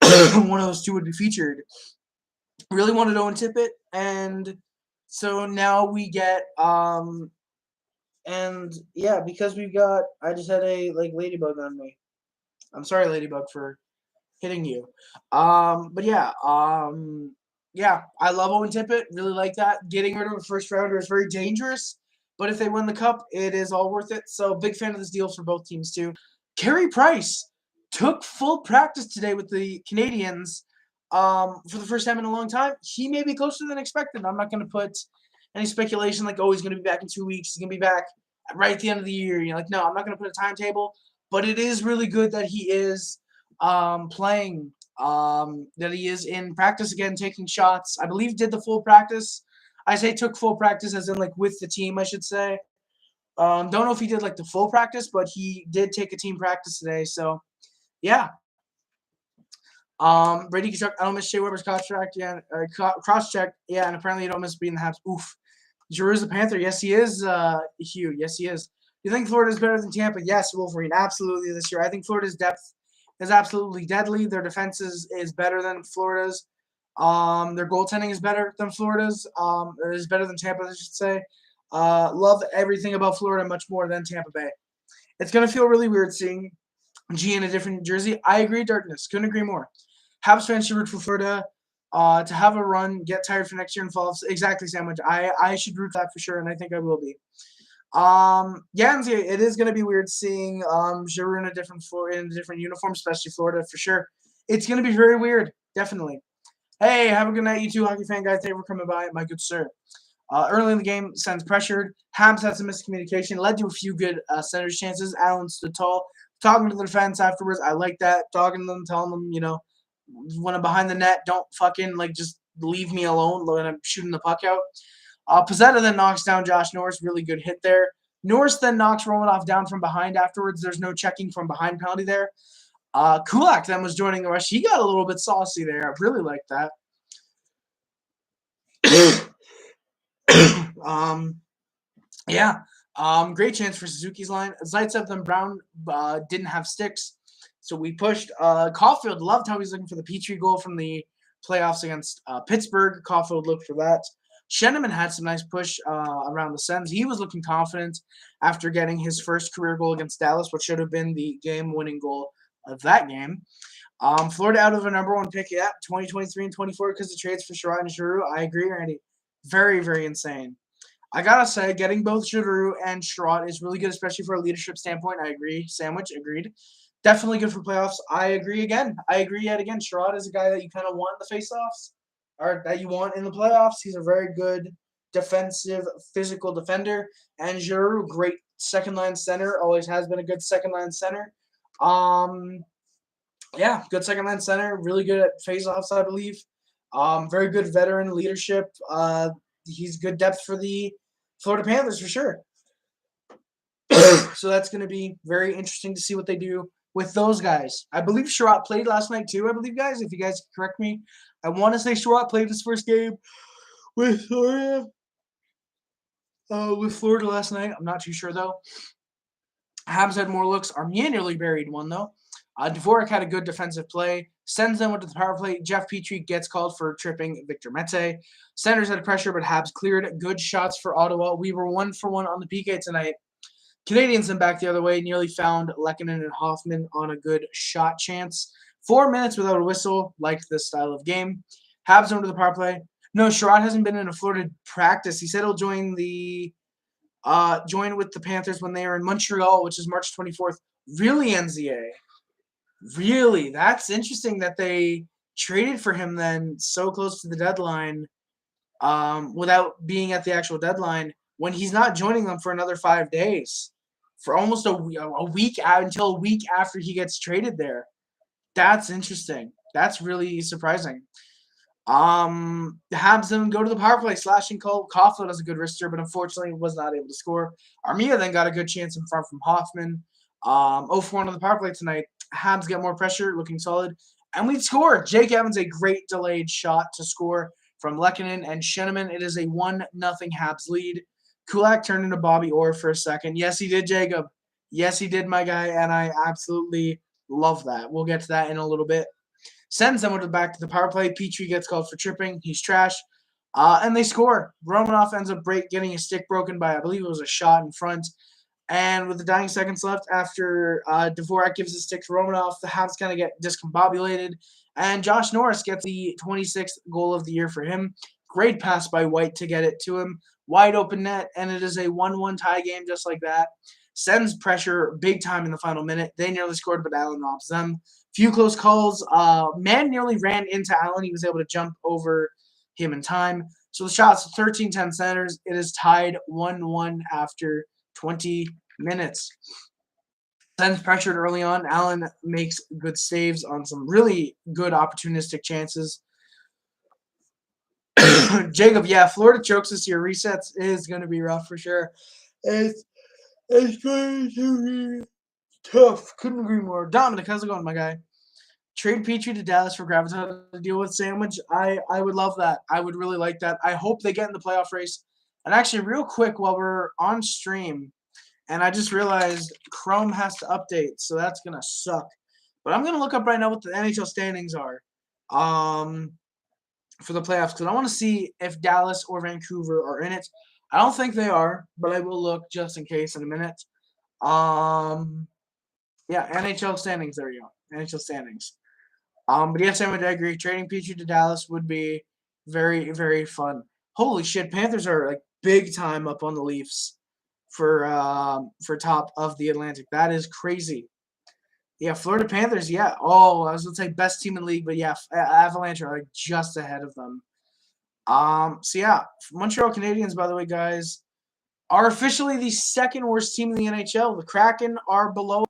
One of those two would be featured. Really wanted Owen Tippett, and so now we get and yeah, because we've got, I just had a ladybug on me. I'm sorry, ladybug, for hitting you. But yeah, yeah, I love Owen Tippett. Really like that. Getting rid of a first rounder is very dangerous, but if they win the Cup, it is all worth it. So big fan of this deal for both teams too. Carey Price took full practice today with the Canadiens for the first time in a long time. He may be closer than expected. I'm not going to put any speculation like, oh, he's going to be back in 2 weeks. He's going to be back right at the end of the year. No, I'm not going to put a timetable, but it is really good that he is playing, that he is in practice again, taking shots. I believe did the full practice. I say took full practice as in with the team, I should say. Don't know if he did the full practice, but he did take a team practice today. So, yeah. Brady Kachuk, I don't miss Shea Weber's contract. Yeah, cross check. Yeah, and apparently you don't miss being the Habs. Oof. Giroux's a Panther. Yes, he is, Hugh. Yes, he is. You think Florida is better than Tampa? Yes, Wolverine. Absolutely this year. I think Florida's depth is absolutely deadly. Their defense is better than Florida's. Their goaltending is better than Florida's. Or is better than Tampa's, I should say. Love everything about Florida much more than Tampa Bay. It's going to feel really weird seeing G in a different jersey. I agree, Darkness. Couldn't agree more. Habs fans should root for Florida to have a run, get tired for next year and fall off. Exactly, Sandwich. I should root for that for sure, and I think I will be. Yeah, it is going to be weird seeing Giroux in a different uniform, especially Florida for sure. It's going to be very weird, definitely. Hey, have a good night, you two hockey fan guys. Thank you for coming by, my good sir. Early in the game, Sens pressured. Habs had some miscommunication, led to a few good Senators chances. Allen stood tall, talking to the defense afterwards. I like that, talking to them, telling them, when I'm behind the net, don't fucking just leave me alone when I'm shooting the puck out. Pizzetta then knocks down Josh Norris. Really good hit there. Norris then knocks Romanov down from behind afterwards. There's no checking from behind penalty there. Kulak then was joining the rush. He got a little bit saucy there. I really like that. Yeah. Great chance for Suzuki's line. Zaitsev and Brown didn't have sticks, so we pushed. Caufield loved how he's looking for the Petrie goal from the playoffs against Pittsburgh. Caufield looked for that. Sheneman had some nice push around the Sens. He was looking confident after getting his first career goal against Dallas, which should have been the game-winning goal of that game. Florida out of a number one pick, 2023 and 24 because of trades for Sherrod and Giroux. I agree, Randy. Very, very insane. I gotta say, getting both Giroux and Sherrod is really good, especially for a leadership standpoint. I agree. Sandwich, agreed. Definitely good for playoffs. I agree again. I agree yet again. Sherrod is a guy that you kind of want in the faceoffs, or that you want in the playoffs. He's a very good defensive, physical defender. And Giroux, great second-line center. Always has been a good second-line center. Yeah, good second-line center. Really good at faceoffs, I believe. Very good veteran leadership. He's good depth for the Florida Panthers for sure. So that's going to be very interesting to see what they do with those guys. I believe Sherrod played last night too, I believe, guys. If you guys can correct me. I want to say Sherrod played his first game with Florida. With Florida last night. I'm not too sure, though. Habs had more looks. Armia nearly buried one, though. Dvorak had a good defensive play. Sends them into the power play. Jeff Petrie gets called for tripping Victor Mete. Senators had pressure, but Habs cleared. Good shots for Ottawa. We were 1-for-1 on the PK tonight. Canadiens then back the other way. Nearly found Lehkonen and Hoffman on a good shot chance. 4 minutes without a whistle. Liked this style of game. Habs over to the power play. No, Sherrod hasn't been in a Florida practice. He said he'll join with the Panthers when they are in Montreal, which is March 24th. Really, NZA? Really? That's interesting that they traded for him then so close to the deadline without being at the actual deadline when he's not joining them for another 5 days. For almost a week out until a week after he gets traded there. That's interesting. That's really surprising. The Habs then go to the power play, slashing Cole. Caufield has a good wrister, but unfortunately was not able to score. Armia then got a good chance in front from Hoffman. 0-for-1 on the power play tonight. Habs get more pressure, looking solid. And we score. Jake Evans, a great delayed shot to score from Lehkonen and Sheneman. It is a 1-0 Habs lead. Kulak turned into Bobby Orr for a second. Yes, he did, Jacob. Yes, he did, my guy, and I absolutely love that. We'll get to that in a little bit. Sends them back to the power play. Petrie gets called for tripping. He's trash. And they score. Romanov ends up getting his stick broken by, I believe it was a shot in front. And with the dying seconds left, after Dvorak gives his stick to Romanov, the Habs kind of get discombobulated. And Josh Norris gets the 26th goal of the year for him. Great pass by White to get it to him. Wide open net, and it is a 1-1 tie game just like that. Sends pressure big time in the final minute. They nearly scored, but Allen robs them. Few close calls. Man nearly ran into Allen. He was able to jump over him in time. So the shots 13-10 Senators. It is tied 1-1 after 20 minutes. Sens pressured early on. Allen makes good saves on some really good opportunistic chances. Jacob, yeah, Florida chokes this year. Resets is going to be rough for sure. It's going to be tough. Couldn't agree more. Dominic, how's it going, my guy? Trade Petrie to Dallas for Gravitas to deal with Sandwich. I would love that. I would really like that. I hope they get in the playoff race And actually, real quick, while we're on stream, and I just realized Chrome has to update, so that's gonna suck. But I'm gonna look up right now what the NHL standings are, for the playoffs, because I want to see if Dallas or Vancouver are in it. I don't think they are, but I will look just in case in a minute. Yeah, NHL standings. There you go, NHL standings. But yes, I would agree. Trading Petrie to Dallas would be very, very fun. Holy shit, Panthers are like big time up on the Leafs for top of the Atlantic. That is crazy. Yeah, Florida Panthers. Yeah. Oh, I was gonna say best team in the league, but yeah, Avalanche are like just ahead of them. So yeah, Montreal Canadiens, by the way, guys, are officially the second worst team in the NHL. The Kraken are below.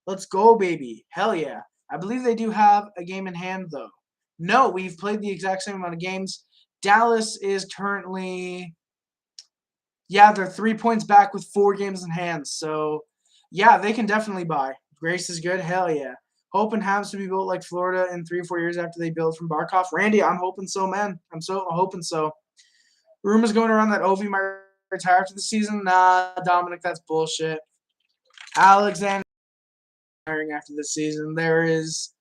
Let's go, baby. Hell yeah. I believe they do have a game in hand, though. No, we've played the exact same amount of games. Dallas is currently, yeah, they're 3 points back with 4 games in hand. So, yeah, they can definitely buy. Grace is good. Hell yeah. Hoping Habs to be built like Florida in 3 or 4 years after they build from Barkov. Randy, I'm hoping so, man. I'm hoping so. Rumors going around that Ovi might retire after the season. Nah, Dominic, that's bullshit. Alexander retiring after this season. There is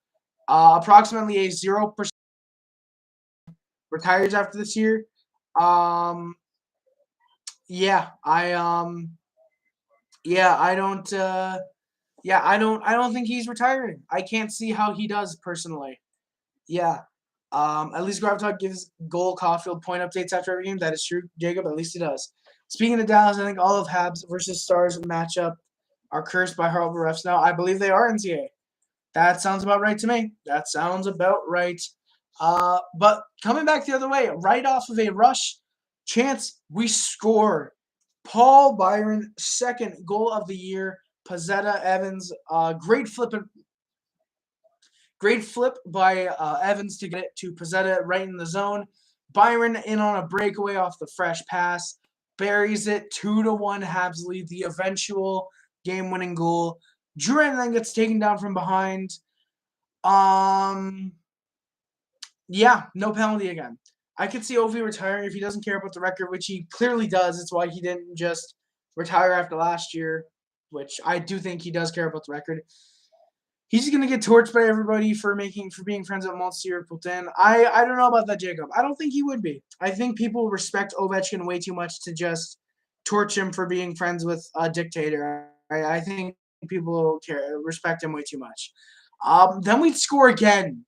approximately a 0% retires after this year. Yeah, I don't I don't think he's retiring. I can't see how he does personally. Yeah. At least Gravitok gives goal Caufield point updates after every game. That is true, Jacob. At least he does. Speaking of Dallas, I think all of Habs versus Stars matchup are cursed by horrible refs now. I believe they are NCAA. That sounds about right to me. That sounds about right. But coming back the other way, right off of a rush, chance we score. Paul Byron, second goal of the year. Pizzetta Evans, great flip by Evans to get it to Pizzetta right in the zone. Byron in on a breakaway off the fresh pass. Buries it 2-1. Habs lead the eventual game-winning goal. Duran then gets taken down from behind. Yeah, no penalty again. I could see Ovi retiring if he doesn't care about the record, which he clearly does. It's why he didn't just retire after last year, which I do think he does care about the record. He's gonna get torched by everybody for being friends with Monsieur Putin. I don't know about that, Jacob. I don't think he would be. I think people respect Ovechkin way too much to just torch him for being friends with a dictator. I think people respect him way too much. Then we'd score again.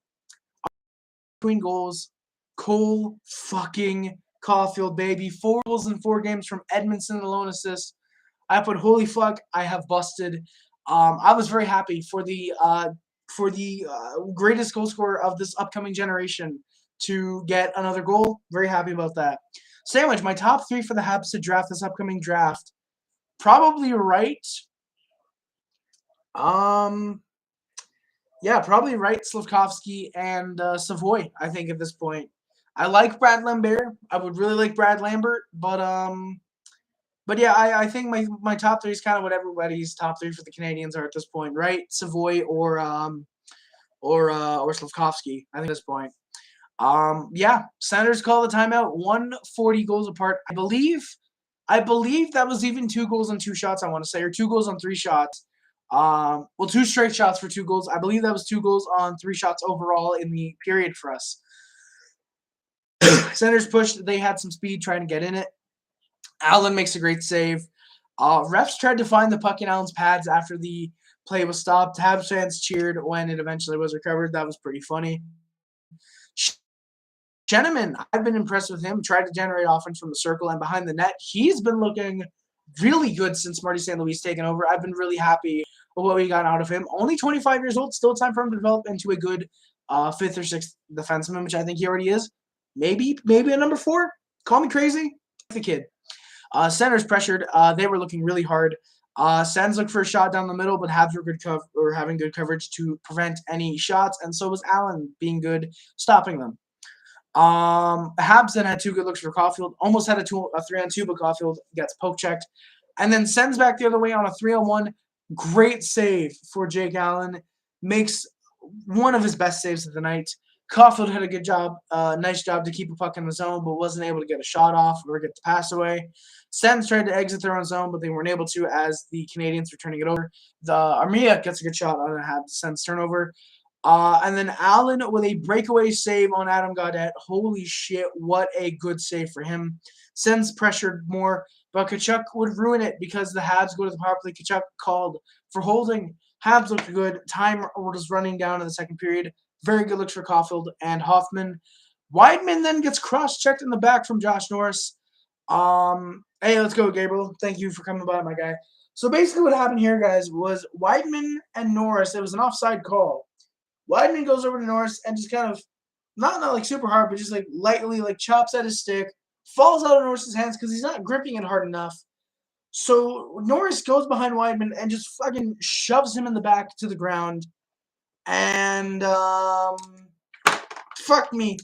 Between goals, Cole fucking Caufield, baby. 4 goals in 4 games from Edmondson, alone assist. I put holy fuck, I have busted. I was very happy for the greatest goal scorer of this upcoming generation to get another goal. Very happy about that. Sandwich, my top 3 for the Habs to draft this upcoming draft. Probably right. Yeah, probably right, Slavkovsky and Savoy, I think, at this point. I like Brad Lambert. I would really like Brad Lambert, but yeah, I think my top 3 is kind of what everybody's top 3 for the Canadiens are at this point, right? Savoy or Slavkovsky, I think at this point. Yeah, Senators call the timeout. 140 goals apart. I believe that was even 2 goals on 2 shots, I want to say, or 2 goals on 3 shots. 2 straight shots for 2 goals. I believe that was 2 goals on 3 shots overall in the period for us. Senators pushed. They had some speed trying to get in it. Allen makes a great save. Refs tried to find the puck in Allen's pads after the play was stopped. Habs fans cheered when it eventually was recovered. That was pretty funny. Jenneman, I've been impressed with him. Tried to generate offense from the circle and behind the net. He's been looking really good since Marty St. Louis taken over. I've been really happy with what we got out of him. Only 25 years old. Still time for him to develop into a good 5th or 6th defenseman, which I think he already is. Maybe a number 4. Call me crazy. The kid. Centers pressured. They were looking really hard. Sens looked for a shot down the middle, but Habs were having good coverage to prevent any shots, and so was Allen being good, stopping them. Habs then had 2 good looks for Caufield. Almost had a 3-on-2, but Caufield gets poke checked. And then sends back the other way on a 3-on-1. Great save for Jake Allen. Makes one of his best saves of the night. Caufield had a good job, nice job to keep a puck in the zone, but wasn't able to get a shot off or get the pass away. Sens tried to exit their own zone, but they weren't able to as the Canadiens were turning it over. The Armia gets a good shot on a Sens turnover. And then Allen with a breakaway save on Adam Gaudette. Holy shit, what a good save for him. Sens pressured more, but Tkachuk would ruin it because the Habs go to the power play. Tkachuk called for holding. Habs looked good. Time was running down in the second period. Very good looks for Caufield and Hoffman. Weidman then gets cross-checked in the back from Josh Norris. Hey, let's go, Gabriel. Thank you for coming by, my guy. So basically what happened here, guys, was Weidman and Norris, it was an offside call. Weidman goes over to Norris and just kind of, not like super hard, but just like lightly like chops at his stick, falls out of Norris's hands because he's not gripping it hard enough. So Norris goes behind Weidman and just fucking shoves him in the back to the ground. And fuck me.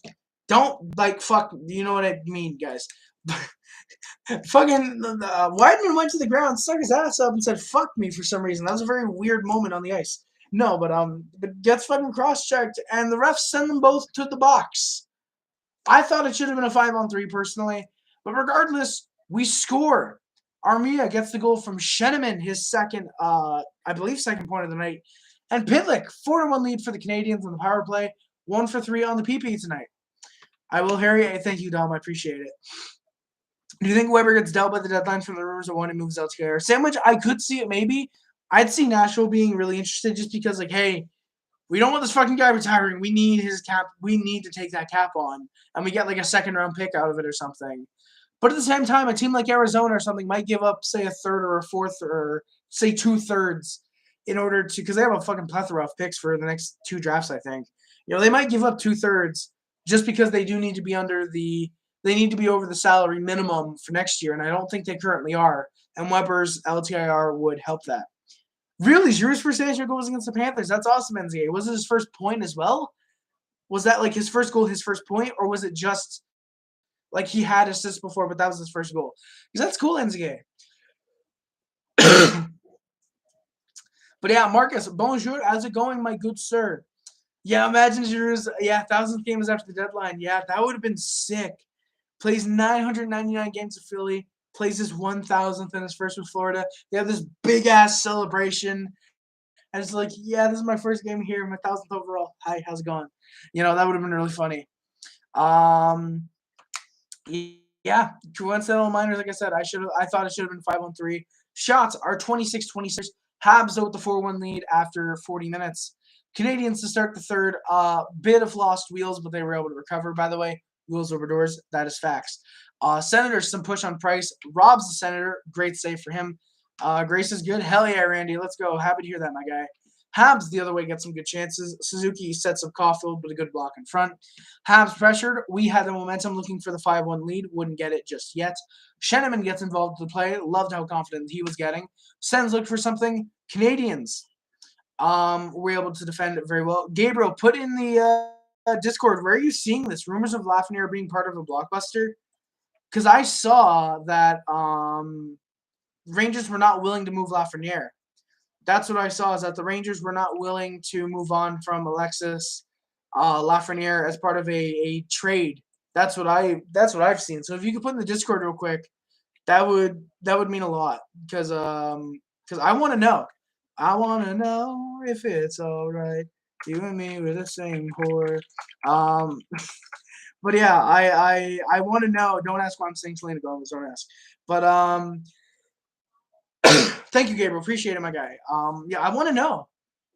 Don't like fuck. You know what I mean, guys. Fucking Weidman went to the ground, stuck his ass up, and said "fuck me" for some reason. That was a very weird moment on the ice. No, but gets fucking cross-checked, and the refs send them both to the box. I thought it should have been a 5-on-3 personally, but regardless, we score. Armia gets the goal from Sheneman, his second, I believe, second point of the night. And Pitlick, 4-1 lead for the Canadiens on the power play, 1-for-3 on the PP tonight. I will, Harry. Thank you, Dom. I appreciate it. Do you think Weber gets dealt by the deadline from the rumors of when he moves out to LTIR? Sandwich, I could see it maybe. I'd see Nashville being really interested just because, like, hey, we don't want this fucking guy retiring. We need his cap. We need to take that cap on. And we get, like, a second-round pick out of it or something. But at the same time, a team like Arizona or something might give up, say, a third or a fourth or, say, 2/3 in order to – because they have a fucking plethora of picks for the next 2 drafts, I think. You know, they might give up 2/3 just because they do need to be under the – they need to be over the salary minimum for next year, and I don't think they currently are. And Weber's LTIR would help that. Really, Giroux's first NHL goal was against the Panthers. That's awesome, NZA. Was it his first point as well? Was that like his first goal, his first point, or was it just like he had assists before, but that was his first goal? Because that's cool, NZA. But yeah, Marcus, bonjour. How's it going, my good sir? Yeah, imagine Giroux's 1,000th game is after the deadline. Yeah, that would have been sick. Plays 999 games with Philly. Plays his 1,000th in his first with Florida. They have this big-ass celebration. And it's like, yeah, this is my first game here, my 1,000th overall. Hi, how's it going? You know, that would have been really funny. Yeah, coincidental minors, like I said, I thought it should have been 5-on-3. Shots are 26-26. Habs with the 4-1 lead after 40 minutes. Canadiens to start the third. Bit of lost wheels, but they were able to recover, by the way. Wheels over doors, that is facts. Senators, some push on Price. Rob's the Senator. Great save for him. Grace is good. Hell yeah, Randy. Let's go. Happy to hear that, my guy. Habs the other way get some good chances. Suzuki sets up Caufield with a good block in front. Habs pressured. We had the momentum looking for the 5-1 lead. Wouldn't get it just yet. Sheneman gets involved with the play. Loved how confident he was getting. Sens looked for something. Canadiens were able to defend it very well. Gabriel, put in the Discord, where are you seeing this? Rumors of Lafferner being part of a blockbuster? Because I saw that Rangers were not willing to move Lafferner. That's what I saw, is that the Rangers were not willing to move on from Alexis Lafferner as part of a trade. That's what I've seen. So if you could put in the Discord real quick, that would mean a lot, because I want to know. I want to know if it's all right. You and me were the same whore. But yeah, I want to know. Don't ask why I'm saying Selena Gomez. Don't ask. But thank you, Gabriel. Appreciate it, my guy. Yeah, I want to know,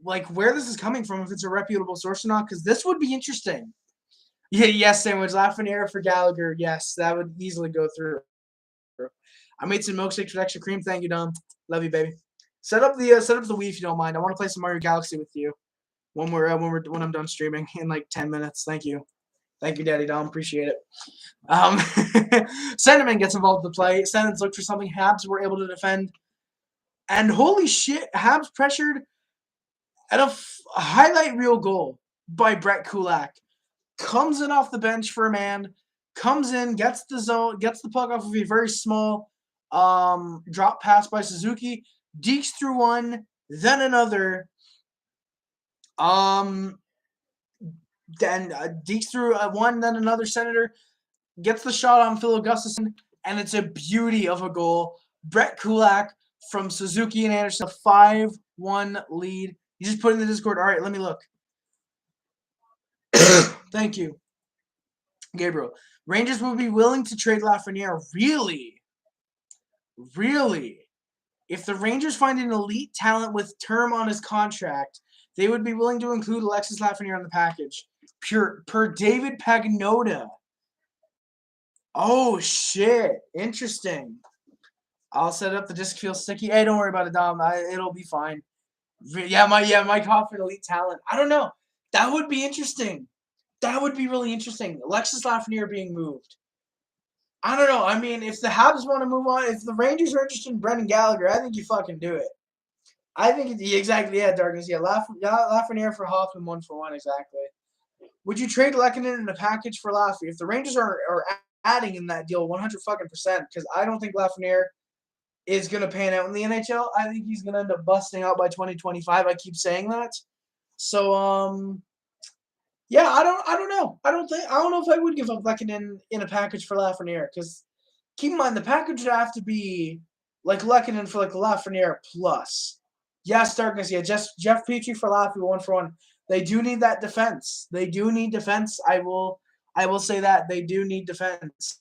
like, where this is coming from, if it's a reputable source or not, because this would be interesting. Yeah, yes, sandwich. Lafferner for Gallagher. Yes, that would easily go through. I made some milkshakes with extra cream. Thank you, Dom. Love you, baby. Set up the Wii if you don't mind. I want to play some Mario Galaxy with you when I'm done streaming in like 10 minutes. Thank you, Daddy Dom. Appreciate it. Senatman gets involved in the play. Senators looked for something. Habs were able to defend, and holy shit, Habs pressured at a highlight reel goal by Brett Kulak. Comes in off the bench for a man. Comes in, gets the zone, gets the puck off of a very small drop pass by Suzuki. Dekes through one, then another. Then dekes through one, then another Senator. Gets the shot on Phil Gustafson, and it's a beauty of a goal. Brett Kulak from Suzuki and Anderson, a 5-1 lead. You just put in the Discord. All right, let me look. Thank you, Gabriel. Rangers will be willing to trade Lafferner. Really? Really? If the Rangers find an elite talent with term on his contract, they would be willing to include Alexis Lafferner on the package. Per David Pagnotta. Oh, shit. Interesting. I'll set up the disc feel sticky. Hey, don't worry about it, Dom. It'll be fine. Yeah, Mike Hoffman, elite talent. I don't know. That would be interesting. That would be really interesting. Alexis Lafreniere being moved. I don't know. I mean, if the Habs want to move on, if the Rangers are interested in Brendan Gallagher, I think you fucking do it. I think exactly. Yeah, Darkness. Yeah, Lafreniere for Hoffman 1-for-1 exactly. Would you trade Lehkonen in a package for Laffy? If the Rangers are adding in that deal 100%, because I don't think Lafreniere is going to pan out in the NHL. I think he's going to end up busting out by 2025. I keep saying that. So, yeah, I don't know. I don't know if I would give up Lehkonen in a package for Lafreniere, because keep in mind the package would have to be like Lehkonen for like Lafreniere plus. Yes, Darkness. Yeah, just Jeff Petrie for Laffy 1-for-1. They do need that defense. They do need defense. I will say that they do need defense.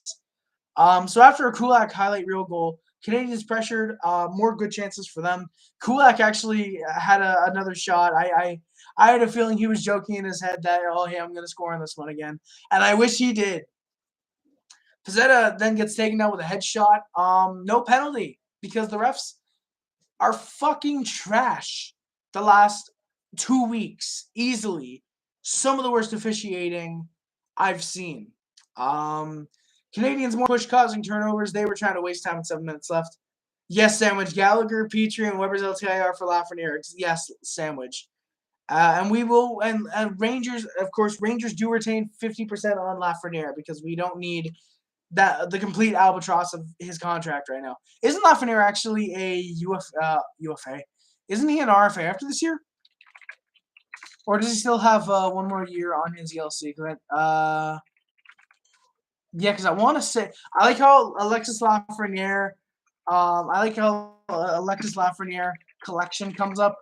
So after a Kulak highlight reel goal, Canadiens pressured, more good chances for them. Kulak actually had another shot. I had a feeling he was joking in his head that, oh, hey, I'm going to score on this one again. And I wish he did. Pizzetta then gets taken down with a headshot. No penalty because the refs are fucking trash the last 2 weeks. Easily. Some of the worst officiating I've seen. Canadiens more push causing turnovers. They were trying to waste time with 7 minutes left. Yes, Sandwich. Gallagher, Petrie, and Weber's LTIR for Lafreniere. Yes, Sandwich. And we will, and Rangers, of course, Rangers do retain 50% on Lafreniere because we don't need the complete albatross of his contract right now. Isn't Lafreniere actually a UFA? Isn't he an RFA after this year? Or does he still have one more year on his ELC? Yeah, because I want to say I like how Alexis Lafreniere collection comes up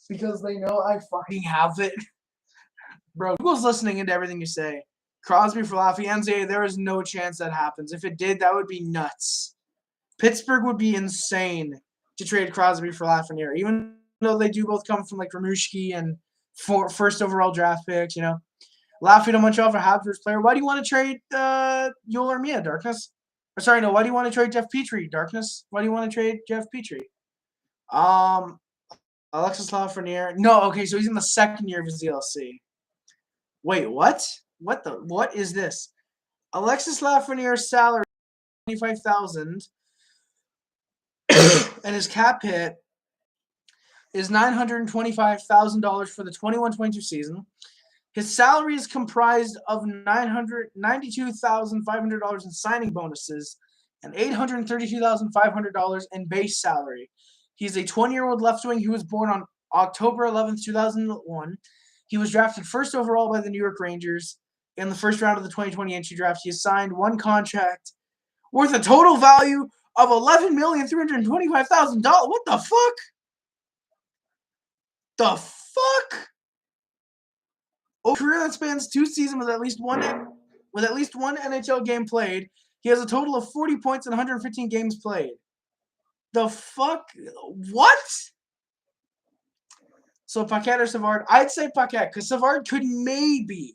because they know I fucking have it. Bro, Google's listening into everything you say. Crosby for Lafayette, there is no chance that happens. If it did, that would be nuts. Pittsburgh would be insane to trade Crosby for Lafreniere, even though they do both come from like Ramushki and first overall draft picks, you know. Lafayette to Montreal for Habs first player. Why do you want to trade Joel Armia, Darkness? Or sorry, no. Why do you want to trade Jeff Petrie, Darkness? Why do you want to trade Jeff Petrie? Alexis Lafreniere. No, okay, so he's in the second year of his DLC. Wait, what? What is this? Alexis Lafreniere's salary $25,000, and his cap hit is $925,000 for the 21-22 season. His salary is comprised of $992,500 in signing bonuses and $832,500 in base salary. He's a 20-year-old left wing who was born on October 11th, 2001. He was drafted first overall by the New York Rangers in the first round of the 2020 entry draft. He has signed one contract worth a total value of $11,325,000. What the fuck? The fuck? A career that spans 2 seasons with at least one NHL game played. He has a total of 40 points in 115 games played. The fuck? What? So Paquette or Savard? I'd say Paquette because Savard could maybe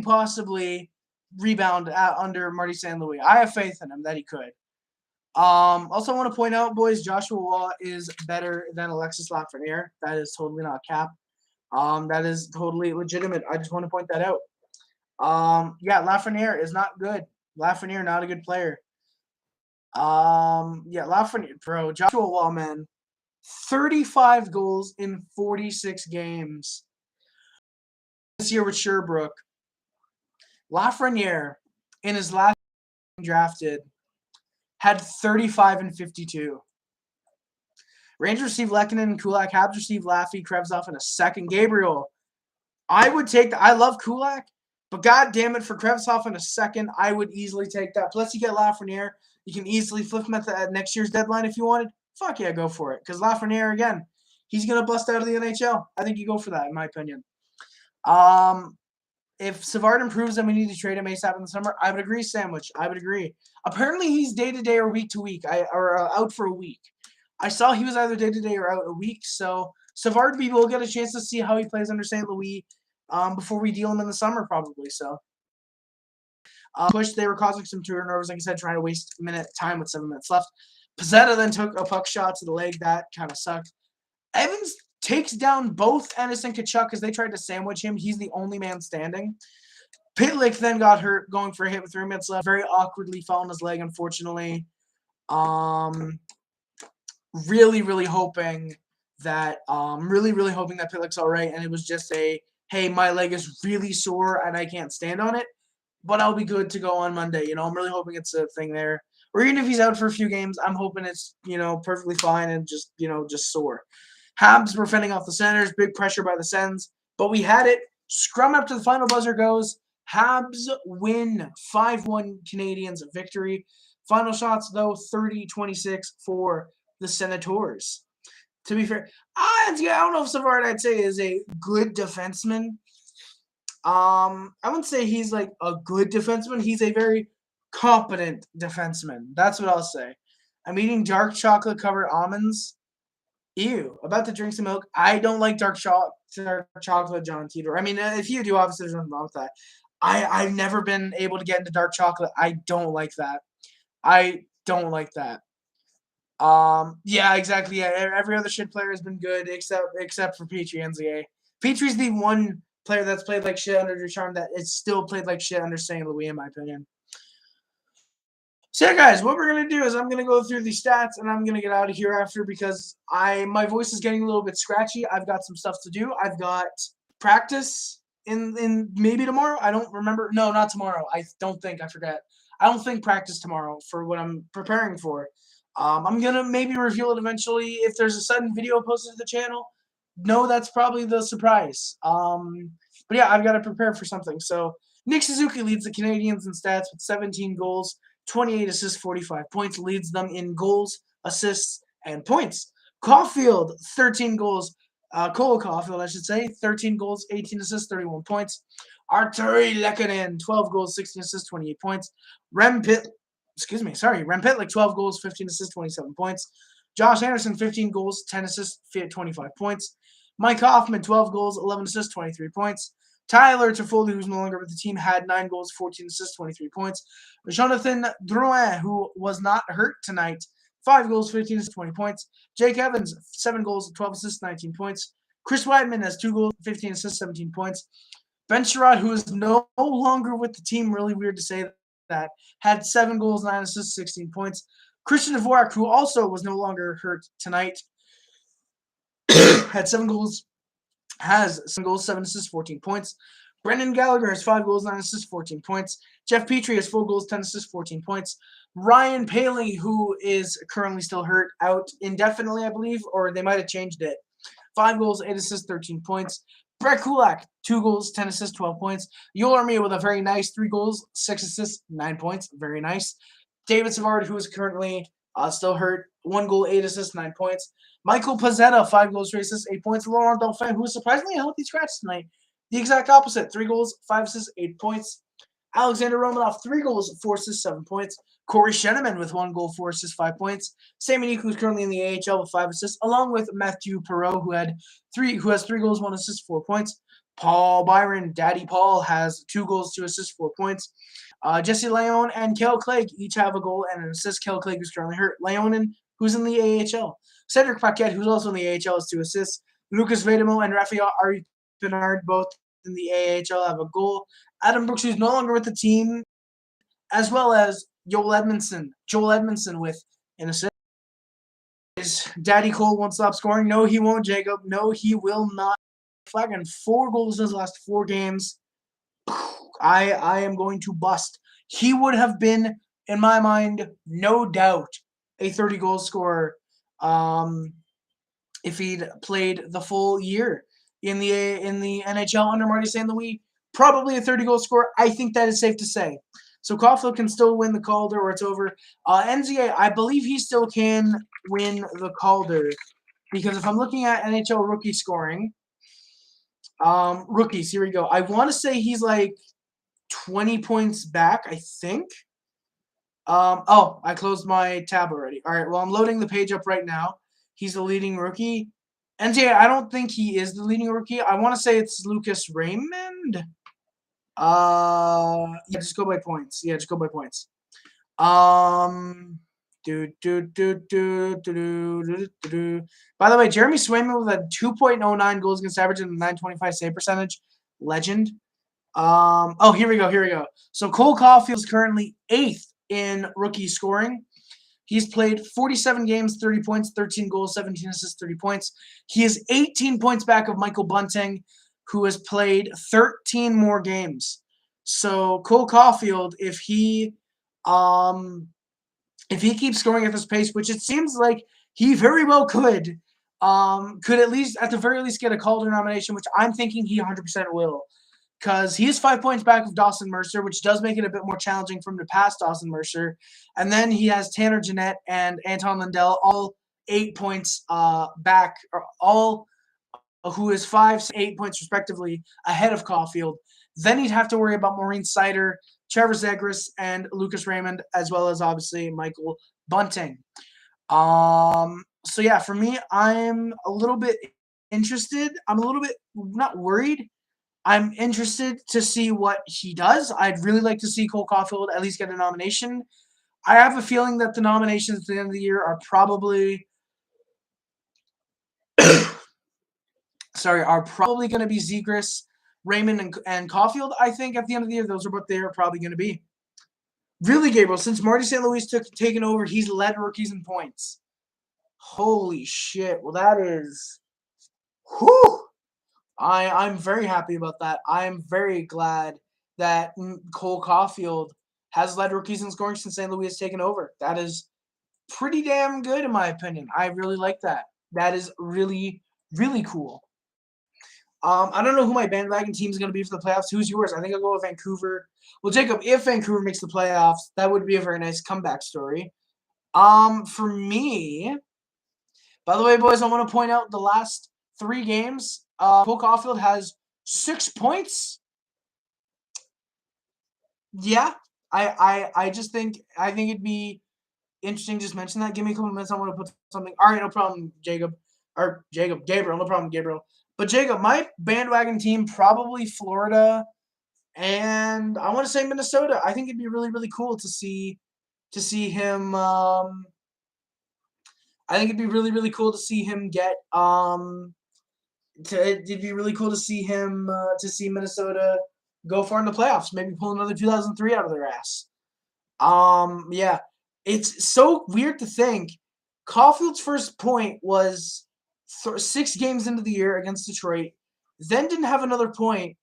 possibly rebound under Marty St. Louis. I have faith in him that he could. Also, I want to point out, boys, Joshua Waugh is better than Alexis Lafreniere. That is totally not cap. That is totally legitimate. I just want to point that out. Yeah, Lafreniere is not good. Lafreniere, not a good player. Yeah, Lafreniere, bro. Joshua Waugh, man. 35 goals in 46 games. This year with Sherbrooke. Lafreniere, in his last drafted, had 35 and 52. Rangers received Lehkonen and Kulak. Habs received Laffy, Krevzov in a second. Gabriel, I would take I love Kulak, but god damn it, for Krevsov in a second, I would easily take that. Plus, you get Lafferner. You can easily flip him at next year's deadline if you wanted. Fuck yeah, go for it. Because Lafferner, again, he's going to bust out of the NHL. I think you go for that, in my opinion. If Savard improves and we need to trade him ASAP in the summer, I would agree, Sandwich. I would agree. Apparently, he's day-to-day or week-to-week, or out for a week. I saw he was either day-to-day or out a week, so Savard will get a chance to see how he plays under St. Louis before we deal him in the summer, probably. So, push, they were causing some turnovers, like I said, trying to waste time with 7 minutes left. Pizzetta then took a puck shot to the leg. That kind of sucked. Evans takes down both Ennis and Tkachuk because they tried to sandwich him. He's the only man standing. Pitlick then got hurt going for a hit with 3 minutes left. Very awkwardly fell on his leg, unfortunately. Really hoping that Pitlick's all right, and it was just a, hey, my leg is really sore and I can't stand on it, but I'll be good to go on Monday. You know, I'm really hoping it's a thing there. Or even if he's out for a few games, I'm hoping it's, perfectly fine and just, just sore. Habs were fending off the Senators. Big pressure by the Sens. But we had it. Scrum up to the final buzzer goes. Habs win 5-1 Canadiens victory. Final shots, though, 30-26 for the Senators. To be fair, I don't know if Savard, I'd say, is a good defenseman. I wouldn't say he's like a good defenseman. He's a very competent defenseman. That's what I'll say. I'm eating dark chocolate covered almonds. Ew. About to drink some milk. I don't like dark chocolate, John Teeter. I mean, if you do, obviously there's nothing wrong with that. I've never been able to get into dark chocolate. I don't like that. I don't like that. Yeah, exactly. Yeah, every other shit player has been good except for Petrie and NZA. Petrie's the one player that's played like shit under Ducharme that is still played like shit under St. Louis, in my opinion. So yeah, guys, what we're gonna do is I'm gonna go through the stats and I'm gonna get out of here after because my voice is getting a little bit scratchy. I've got some stuff to do. I've got practice in maybe tomorrow. I don't remember. No, not tomorrow. I don't think. I forget. I don't think practice tomorrow for what I'm preparing for. I'm gonna maybe reveal it eventually if there's a sudden video posted to the channel. No, that's probably the surprise. But yeah, I've got to prepare for something. So Nick Suzuki leads the Canadiens in stats with 17 goals. 28 assists, 45 points, leads them in goals, assists, and points. Caufield, 13 goals. Cole Caufield, I should say, 13 goals, 18 assists, 31 points. Arturi Lehkonen, 12 goals, 16 assists, 28 points. Rem Pitlick, 12 goals, 15 assists, 27 points. Josh Anderson, 15 goals, 10 assists, 25 points. Mike Hoffman, 12 goals, 11 assists, 23 points. Tyler Toffoli, who's no longer with the team, had 9 goals, 14 assists, 23 points. Jonathan Drouin, who was not hurt tonight, 5 goals, 15 assists, 20 points. Jake Evans, 7 goals, 12 assists, 19 points. Chris Weidman has 2 goals, 15 assists, 17 points. Ben Sherrod, who is no longer with the team, really weird to say that, had 7 goals, 9 assists, 16 points. Christian Dvorak, who also was no longer hurt tonight, had 7 goals, 7 assists, 14 points. Brendan Gallagher has 5 goals, 9 assists, 14 points. Jeff Petrie has 4 goals, 10 assists, 14 points. Ryan Paley, who is currently still hurt, out indefinitely, I believe, or they might have changed it. 5 goals, 8 assists, 13 points. Brett Kulak, 2 goals, 10 assists, 12 points. Joel Armia with a very nice 3 goals, 6 assists, 9 points. Very nice. David Savard, who is currently still hurt, 1 goal, 8 assists, 9 points. Michael Pizzetta, 5 goals, 3 assists, 8 points. Laurent Dauphin, who was surprisingly a healthy scratch tonight. The exact opposite. 3 goals, 5 assists, 8 points. Alexander Romanov, 3 goals, 4 assists, 7 points. Corey Sheneman with 1 goal, 4 assists, 5 points. Sam Unique, who's currently in the AHL with 5 assists, along with Matthew Perreault, who has 3 goals, 1 assist, 4 points. Paul Byron, Daddy Paul, has 2 goals, 2 assists, 4 points. Jesse Leon and Kel Clegg each have a goal and an assist. Kel Clegg, who's currently hurt. Leonin, who's in the AHL. Cedric Paquette, who's also in the AHL, has 2 assists. Lucas Vedemo and Raphael Arpinard, both in the AHL, have a goal. Adam Brooks, who's no longer with the team, as well as Joel Edmondson with an assist. Daddy Cole won't stop scoring. No, he won't, Jacob. No, he will not. Flagging 4 goals in his last 4 games. I am going to bust. He would have been, in my mind, no doubt, a 30-goal scorer if he'd played the full year. in the NHL under Marty St. Louis. Probably a 30-goal scorer. I think that is safe to say. So Caufield can still win the Calder or it's over. NZA, I believe he still can win the Calder because if I'm looking at NHL rookie scoring, rookies, here we go. I want to say he's like 20 points back, I think. Oh, I closed my tab already. All right, well, I'm loading the page up right now. He's the leading rookie. NJ, I don't think he is the leading rookie. I want to say it's Lucas Raymond. Yeah, just go by points. Yeah, just go by points. By the way, Jeremy Swayman with a 2.09 goals against average and a 925 save percentage. Legend. Oh, here we go. So Cole Caufield is currently 8th in rookie scoring. He's played 47 games, 30 points, 13 goals, 17 assists, 30 points. He is 18 points back of Michael Bunting, who has played 13 more games. So Cole Caufield, if he keeps scoring at this pace, which it seems like he very well could at least, at the very least, get a Calder nomination, which I'm thinking he 100% will. Because he is 5 points back of Dawson Mercer, which does make it a bit more challenging for him to pass Dawson Mercer. And then he has Tanner Jeanette and Anton Lundell, all 8 points back, or all who is 5, 8 points respectively ahead of Caufield. Then he'd have to worry about Maureen Sider, Trevor Zegras, and Lucas Raymond, as well as obviously Michael Bunting. So yeah, for me, I'm a little bit interested. I'm a little bit not worried. I'm interested to see what he does. I'd really like to see Cole Caufield at least get a nomination. I have a feeling that the nominations at the end of the year are probably going to be Zegras, Raymond, and Caufield. I think at the end of the year, those are what they're probably going to be. Really, Gabriel, since Marty St. Louis taken over, he's led rookies in points. Holy shit. Well, that is... Whew! I'm very happy about that. I'm very glad that Cole Caufield has led rookies in scoring since St. Louis has taken over. That is pretty damn good in my opinion. I really like that. That is really, really cool. I don't know who my bandwagon team is going to be for the playoffs. Who's yours? I think I'll go with Vancouver. Well, Jacob, if Vancouver makes the playoffs, that would be a very nice comeback story. For me, by the way, boys, I want to point out the last 3 games. Cole Caufield has 6 points. Yeah, I just think it'd be interesting to just mention that. Give me a couple minutes. I want to put something. All right, no problem, Gabriel. No problem, Gabriel. But Jacob, my bandwagon team probably Florida, and I want to say Minnesota. I think it'd be really, really cool to see him. I think it'd be really, really cool to see him get. It'd be really cool to see him to see Minnesota go far in the playoffs. Maybe pull another 2003 out of their ass. Yeah, it's so weird to think. Caufield's first point was 6 games into the year against Detroit. Then didn't have another point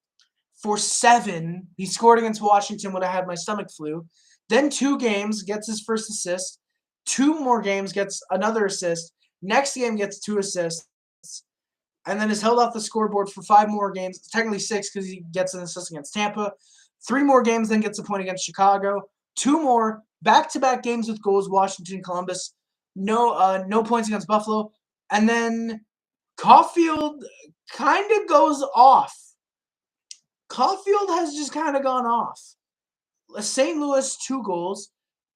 for 7. He scored against Washington when I had my stomach flu. Then 2 games, gets his first assist. 2 more games, gets another assist. Next game gets 2 assists. And then is held off the scoreboard for 5 more games. Technically 6 because he gets an assist against Tampa. 3 more games, then gets a point against Chicago. 2 more back-to-back games with goals, Washington, Columbus. No points against Buffalo. And then Caufield kind of goes off. Caufield has just kind of gone off. St. Louis, 2 goals.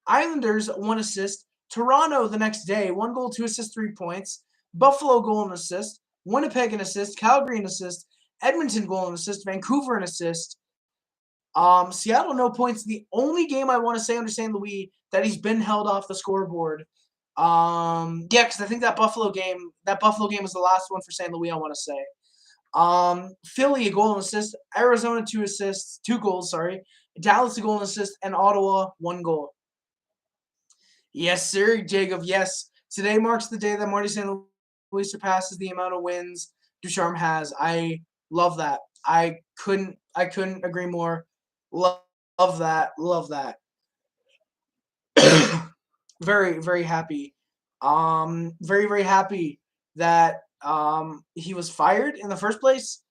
Islanders, 1 assist. Toronto the next day, 1 goal, 2 assists, 3 points. Buffalo, goal and assist. Winnipeg, an assist. Calgary, an assist. Edmonton, goal and assist. Vancouver, an assist. Seattle, no points. The only game I want to say under St. Louis that he's been held off the scoreboard. Yeah, because I think that Buffalo game was the last one for St. Louis, I want to say. Philly, a goal and assist. Arizona, 2 assists. 2 goals, sorry. Dallas, a goal and assist. And Ottawa, 1 goal. Yes, sir, Jacob. Yes. Today marks the day that Marty St. Louis surpasses the amount of wins Ducharme has. I love that. I couldn't agree more. Love that. Love that. Very, very happy. Very, very happy that He was fired in the first place,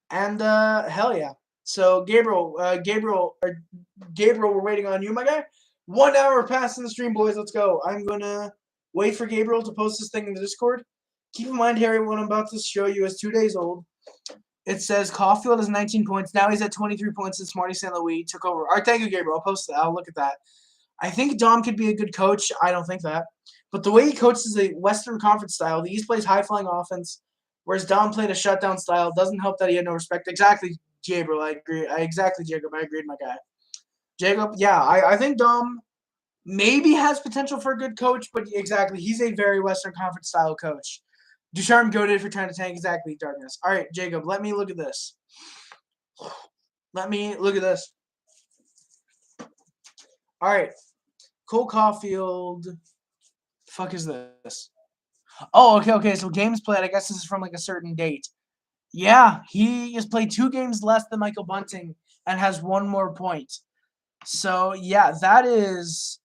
and hell yeah. So Gabriel, we're waiting on you, my guy. 1 hour passing the stream, boys. Let's go. I'm gonna wait for Gabriel to post this thing in the Discord. Keep in mind, Harry, what I'm about to show you is 2 days old. It says Caufield has 19 points. Now he's at 23 points since Marty St. Louis took over. All right, thank you, Gabriel. I'll post that. I'll look at that. I think Dom could be a good coach. I don't think that. But the way he coaches a Western Conference style, the East plays high-flying offense, whereas Dom played a shutdown style. Doesn't help that he had no respect. Exactly, Gabriel. I agree. Exactly, Jacob. I agreed, my guy. Jacob, yeah, I think Dom maybe has potential for a good coach, but exactly, he's a very Western Conference style coach. Ducharme goaded for trying to tank. Exactly, Darkness. All right, Jacob, let me look at this. Let me look at this. All right, Cole Caufield. Fuck is this? Oh, okay. So games played. I guess this is from like a certain date. Yeah, he has played 2 games less than Michael Bunting and has 1 more point. So yeah, that's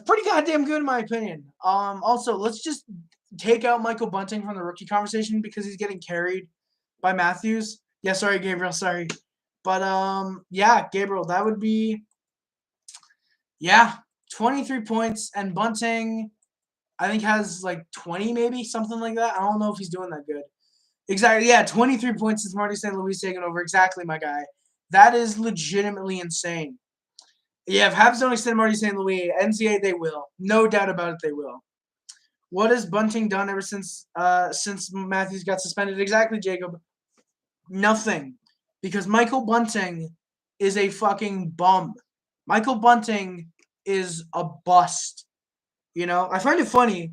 pretty goddamn good in my opinion. Also, let's just take out Michael Bunting from the rookie conversation because he's getting carried by Matthews. Yeah, sorry, Gabriel, sorry. But yeah, Gabriel, that would be 23 points, and Bunting I think has like 20 maybe, something like that. I don't know if he's doing that good. Exactly, yeah, 23 points since Marty St. Louis taking over. Exactly, my guy. That is legitimately insane. Yeah, if Habs don't extend Marty St. Louis, NCAA they will. No doubt about it, they will. What has Bunting done ever since Matthews got suspended? Exactly, Jacob. Nothing. Because Michael Bunting is a fucking bum. Michael Bunting is a bust. You know, I find it funny.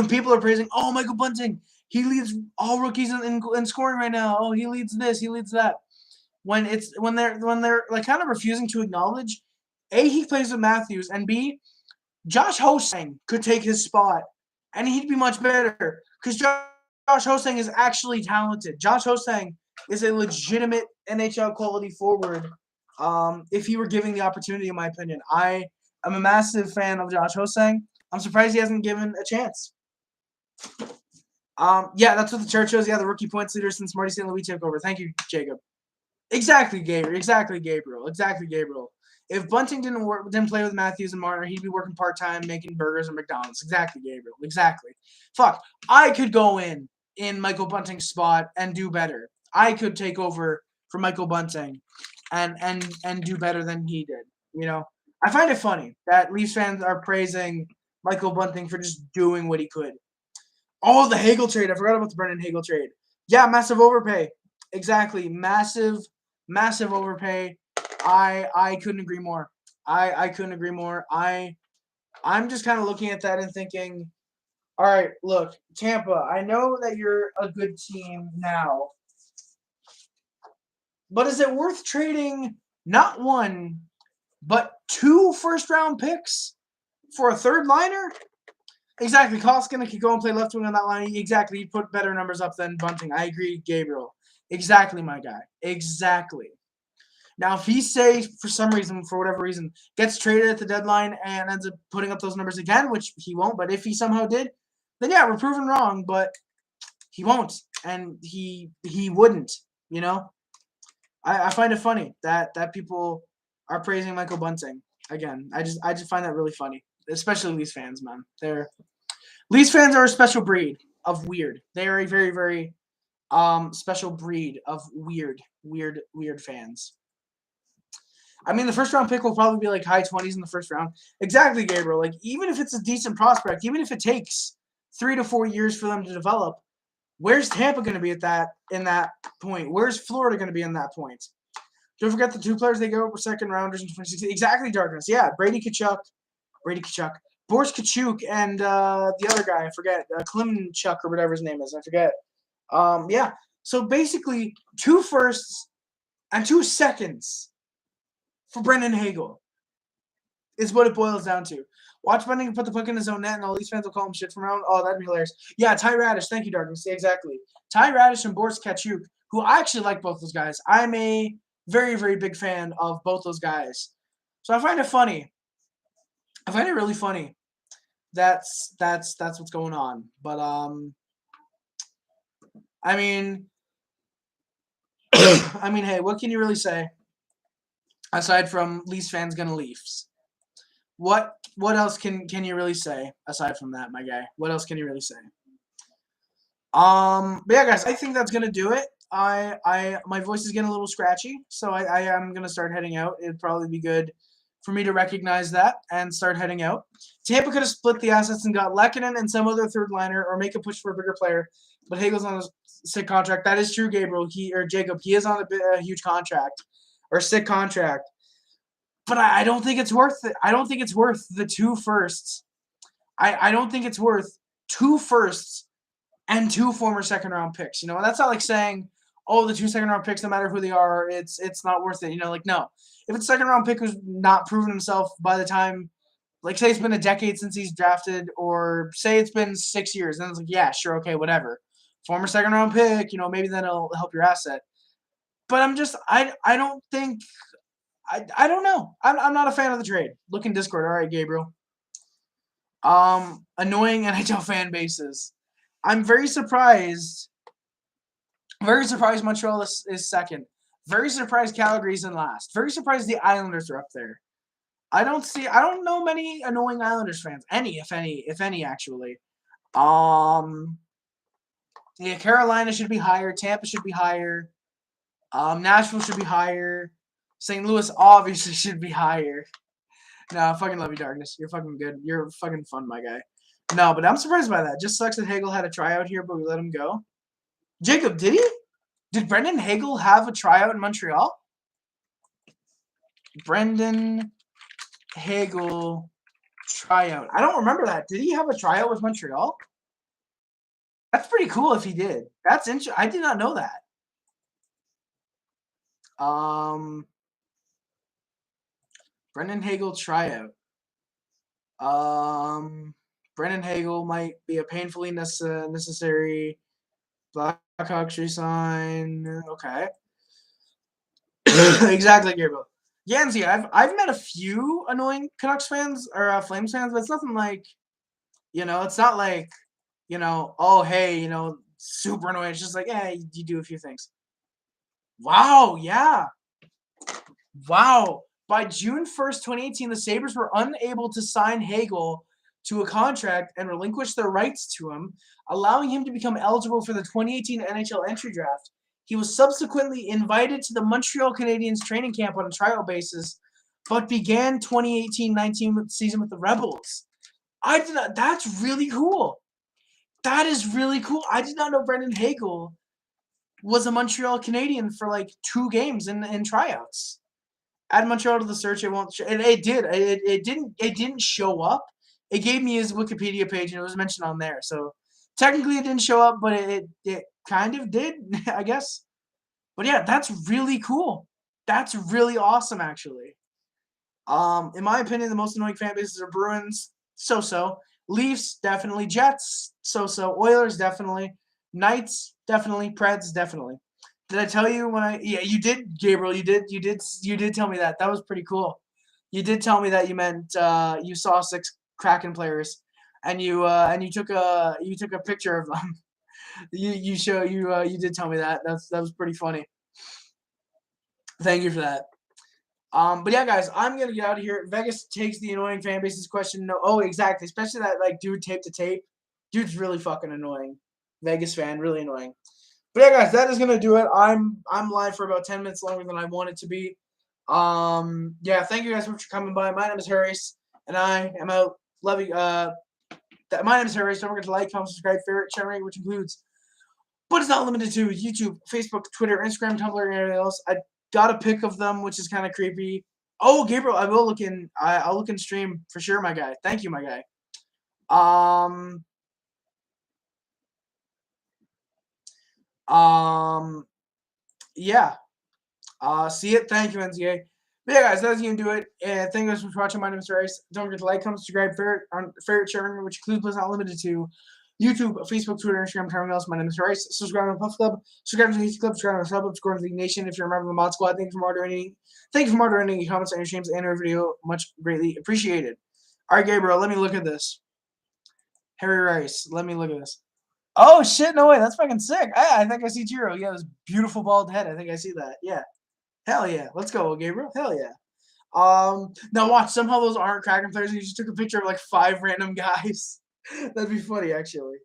People are praising, oh, Michael Bunting. He leads all rookies in scoring right now. Oh, he leads this, he leads that. When they're like kind of refusing to acknowledge, A, he plays with Matthews, and B, Josh Hosang could take his spot, and he'd be much better because Josh Hosang is actually talented. Josh Hosang is a legitimate NHL quality forward. If he were given the opportunity, in my opinion, I am a massive fan of Josh Hosang. I'm surprised he hasn't given a chance. Yeah, that's what the chart shows. Yeah, the rookie points leader since Marty St. Louis took over. Thank you, Jacob. Exactly, Gabriel. Exactly, Gabriel. Exactly, Gabriel. If Bunting didn't play with Matthews and Marner, he'd be working part-time making burgers at McDonald's. Exactly, Gabriel. Exactly. Fuck. I could go in Michael Bunting's spot and do better. I could take over for Michael Bunting and do better than he did. You know? I find it funny that Leafs fans are praising Michael Bunting for just doing what he could. Oh, the Hagel trade. I forgot about the Brendan Hagel trade. Yeah, massive overpay. Exactly. Massive overpay. I couldn't agree more. I couldn't agree more. I'm just kind of looking at that and thinking, all right, look, Tampa, I know that you're a good team now, but is it worth trading not 1, but 2 first-round picks for a third liner? Exactly. Koskinen could go and play left wing on that line. Exactly. He put better numbers up than Bunting. I agree, Gabriel. Exactly, my guy. Exactly. Now, if he, say, for some reason, for whatever reason, gets traded at the deadline and ends up putting up those numbers again, which he won't, but if he somehow did, then yeah, we're proven wrong, but he won't, and he wouldn't, you know? I find it funny that people are praising Michael Bunting. Again, I just find that really funny, especially Leafs fans, man. Leafs fans are a special breed of weird. They are a very, very special breed of weird fans. I mean, the first round pick will probably be like high 20s in the first round. Exactly, Gabriel. Like, even if it's a decent prospect, even if it takes 3 to 4 years for them to develop, where's Tampa going to be in that point? Where's Florida going to be in that point? Don't forget the 2 players they go for second rounders in 2016. Exactly, Darkness. Yeah, Brady Tkachuk, Boris Kachuk, and the other guy, I forget, Klimchuk or whatever his name is. I forget. Yeah. So basically, 2 firsts and 2 seconds for Brendan Hagel is what it boils down to. Watch Brendan put the puck in his own net, and all these fans will call him shit from around. Oh, that'd be hilarious. Yeah, Ty Radish. Thank you, Darkness. Yeah, exactly. Ty Radish and Boris Kachuk, who I actually like both those guys. I'm a very, very big fan of both those guys. So I find it funny. I find it really funny that's what's going on. But I mean, hey, what can you really say aside from Leafs fans gonna Leafs? What else can you really say aside from that, my guy? What else can you really say? But yeah, guys, I think that's gonna do it. My voice is getting a little scratchy, so I am gonna start heading out. It'd probably be good for me to recognize that and start heading out. Tampa could have split the assets and got Lehkonen and some other third liner, or make a push for a bigger player. But Hagel's on a sick contract. That is true, Gabriel. Jacob. He is on a huge contract or sick contract. But I don't think it's worth it. I don't think it's worth the 2 firsts. I don't think it's worth 2 firsts and 2 former second-round picks. You know, that's not like saying, oh, the 2 second-round picks, no matter who they are, it's not worth it. You know, like, no. If it's a second-round pick who's not proven himself by the time, like, say it's been a decade since he's drafted, or say it's been 6 years, then it's like, yeah, sure, okay, whatever. Former second-round pick, you know, maybe then it'll help your asset. But I don't think – I don't know. I'm not a fan of the trade. Look in Discord. All right, Gabriel. Annoying NHL fan bases. I'm very surprised. Very surprised Montreal is second. Very surprised Calgary's in last. Very surprised the Islanders are up there. I don't know many annoying Islanders fans. If any, actually. Yeah, Carolina should be higher. Tampa should be higher. Nashville should be higher. St. Louis obviously should be higher. No, I fucking love you, Darkness. You're fucking good. You're fucking fun, my guy. No, but I'm surprised by that. Just sucks that Hagel had a tryout here, but we let him go. Jacob, did he? Did Brendan Hagel have a tryout in Montreal? Brendan Hagel tryout. I don't remember that. Did he have a tryout with Montreal? That's pretty cool if he did. That's interesting. I did not know that. Brendan Hagel tryout. Brendan Hagel might be a painfully necessary Blackhawks resign. Okay. Exactly, Gabriel. Yanzi, I've met a few annoying Canucks fans or Flames fans, but it's nothing like, you know, it's not like, you know, oh hey, you know, super annoying. It's just like, yeah, you do a few things. Wow, yeah. Wow. By June 1st, 2018, the Sabres were unable to sign Hagel to a contract and relinquish their rights to him, allowing him to become eligible for the 2018 NHL entry draft. He was subsequently invited to the Montreal Canadiens training camp on a trial basis, but began 2018-19 season with the Rebels. That's really cool. That is really cool. I did not know Brendan Hagel was a Montreal Canadian for like 2 games in tryouts. Add Montreal to the search. It won't. It did. It didn't show up. It gave me his Wikipedia page, and it was mentioned on there. So technically, it didn't show up, but it kind of did, I guess. But yeah, that's really cool. That's really awesome, actually. In my opinion, the most annoying fan bases are Bruins, so-so. Leafs, definitely. Jets, so-so. Oilers, definitely. Knights, definitely. Preds, definitely. Did I tell you when yeah, you did, Gabriel. You did tell me that. That was pretty cool. You did tell me that you meant you saw 6 Kraken players and you took a picture of them. you did tell me that. That was pretty funny. Thank you for that. But yeah, guys, I'm gonna get out of here. Vegas takes the annoying fan bases question. No, oh, exactly. Especially that like dude tape to tape. Dude's really fucking annoying. Vegas fan, really annoying. But yeah, guys, that is gonna do it. I'm live for about 10 minutes longer than I want it to be. Yeah, thank you guys for coming by. My name is Harris, and I am out. Love you. My name is Harris. Don't forget to like, comment, subscribe, favorite, share, which includes, but it's not limited to YouTube, Facebook, Twitter, Instagram, Tumblr, and everything else. I got a pic of them, which is kind of creepy. Oh, Gabriel, I will look in. I'll look in stream for sure, my guy. Thank you, my guy. Yeah. See it. Thank you, NCA. But yeah, guys, that's gonna do it. And thank you guys for watching. My name is Rice. Don't forget to like, comment, subscribe, favorite, sharing, which includes but not limited to YouTube, Facebook, Twitter, Instagram, everything else. My name is Rice. Subscribe to the Puff Club. Subscribe to the Hasty Club. Subscribe to the Sub. Subscribe to the Nation. If you're a member of the Mod Squad, thank you for moderating. Thank you for moderating your comments on your streams and our video. Much greatly appreciated. All right, Gabriel, let me look at this. Harry Rice. Let me look at this. Oh, shit. No way. That's fucking sick. I think I see Giro. Yeah, this beautiful bald head. I think I see that. Yeah. Hell yeah. Let's go, Gabriel. Hell yeah. Now watch. Somehow those aren't Kraken players. And you just took a picture of like 5 random guys. That'd be funny, actually.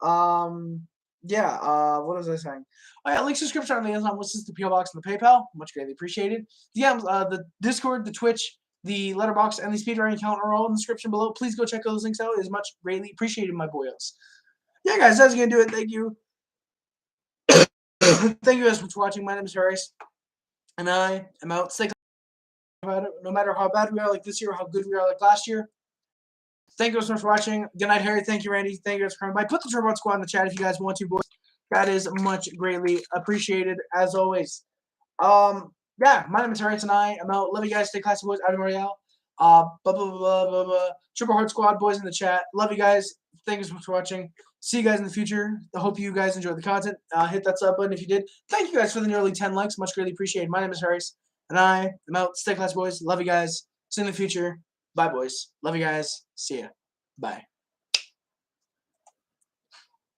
Yeah. What was I saying? Oh yeah, links description on the Amazon, what's this, the PO box and the PayPal. Much greatly appreciated. The Discord, the Twitch, the Letterbox, and the speedrunning account are all in the description below. Please go check those links out. It is much greatly appreciated, my boyos. Yeah, guys, that's gonna do it. Thank you. Thank you guys for watching. My name is Harris, and I am out. Stay about it. No matter how bad we are like this year, or how good we are like last year. Thank you so much for watching. Good night, Harry. Thank you, Randy. Thank you guys for coming by. Put the Turbo Squad in the chat if you guys want to, boys. That is much greatly appreciated, as always. Yeah, my name is Harry, and I am out. Love you guys. Stay classy, boys. Out of Montreal. Blah, blah, blah, blah, blah. Triple Heart Squad, boys in the chat. Love you guys. Thank you so much for watching. See you guys in the future. I hope you guys enjoyed the content. Hit that sub button if you did. Thank you guys for the nearly 10 likes. Much greatly appreciated. My name is Harris, and I am out. Stay classy, boys. Love you guys. See you in the future. Bye, boys. Love you guys. See ya. Bye.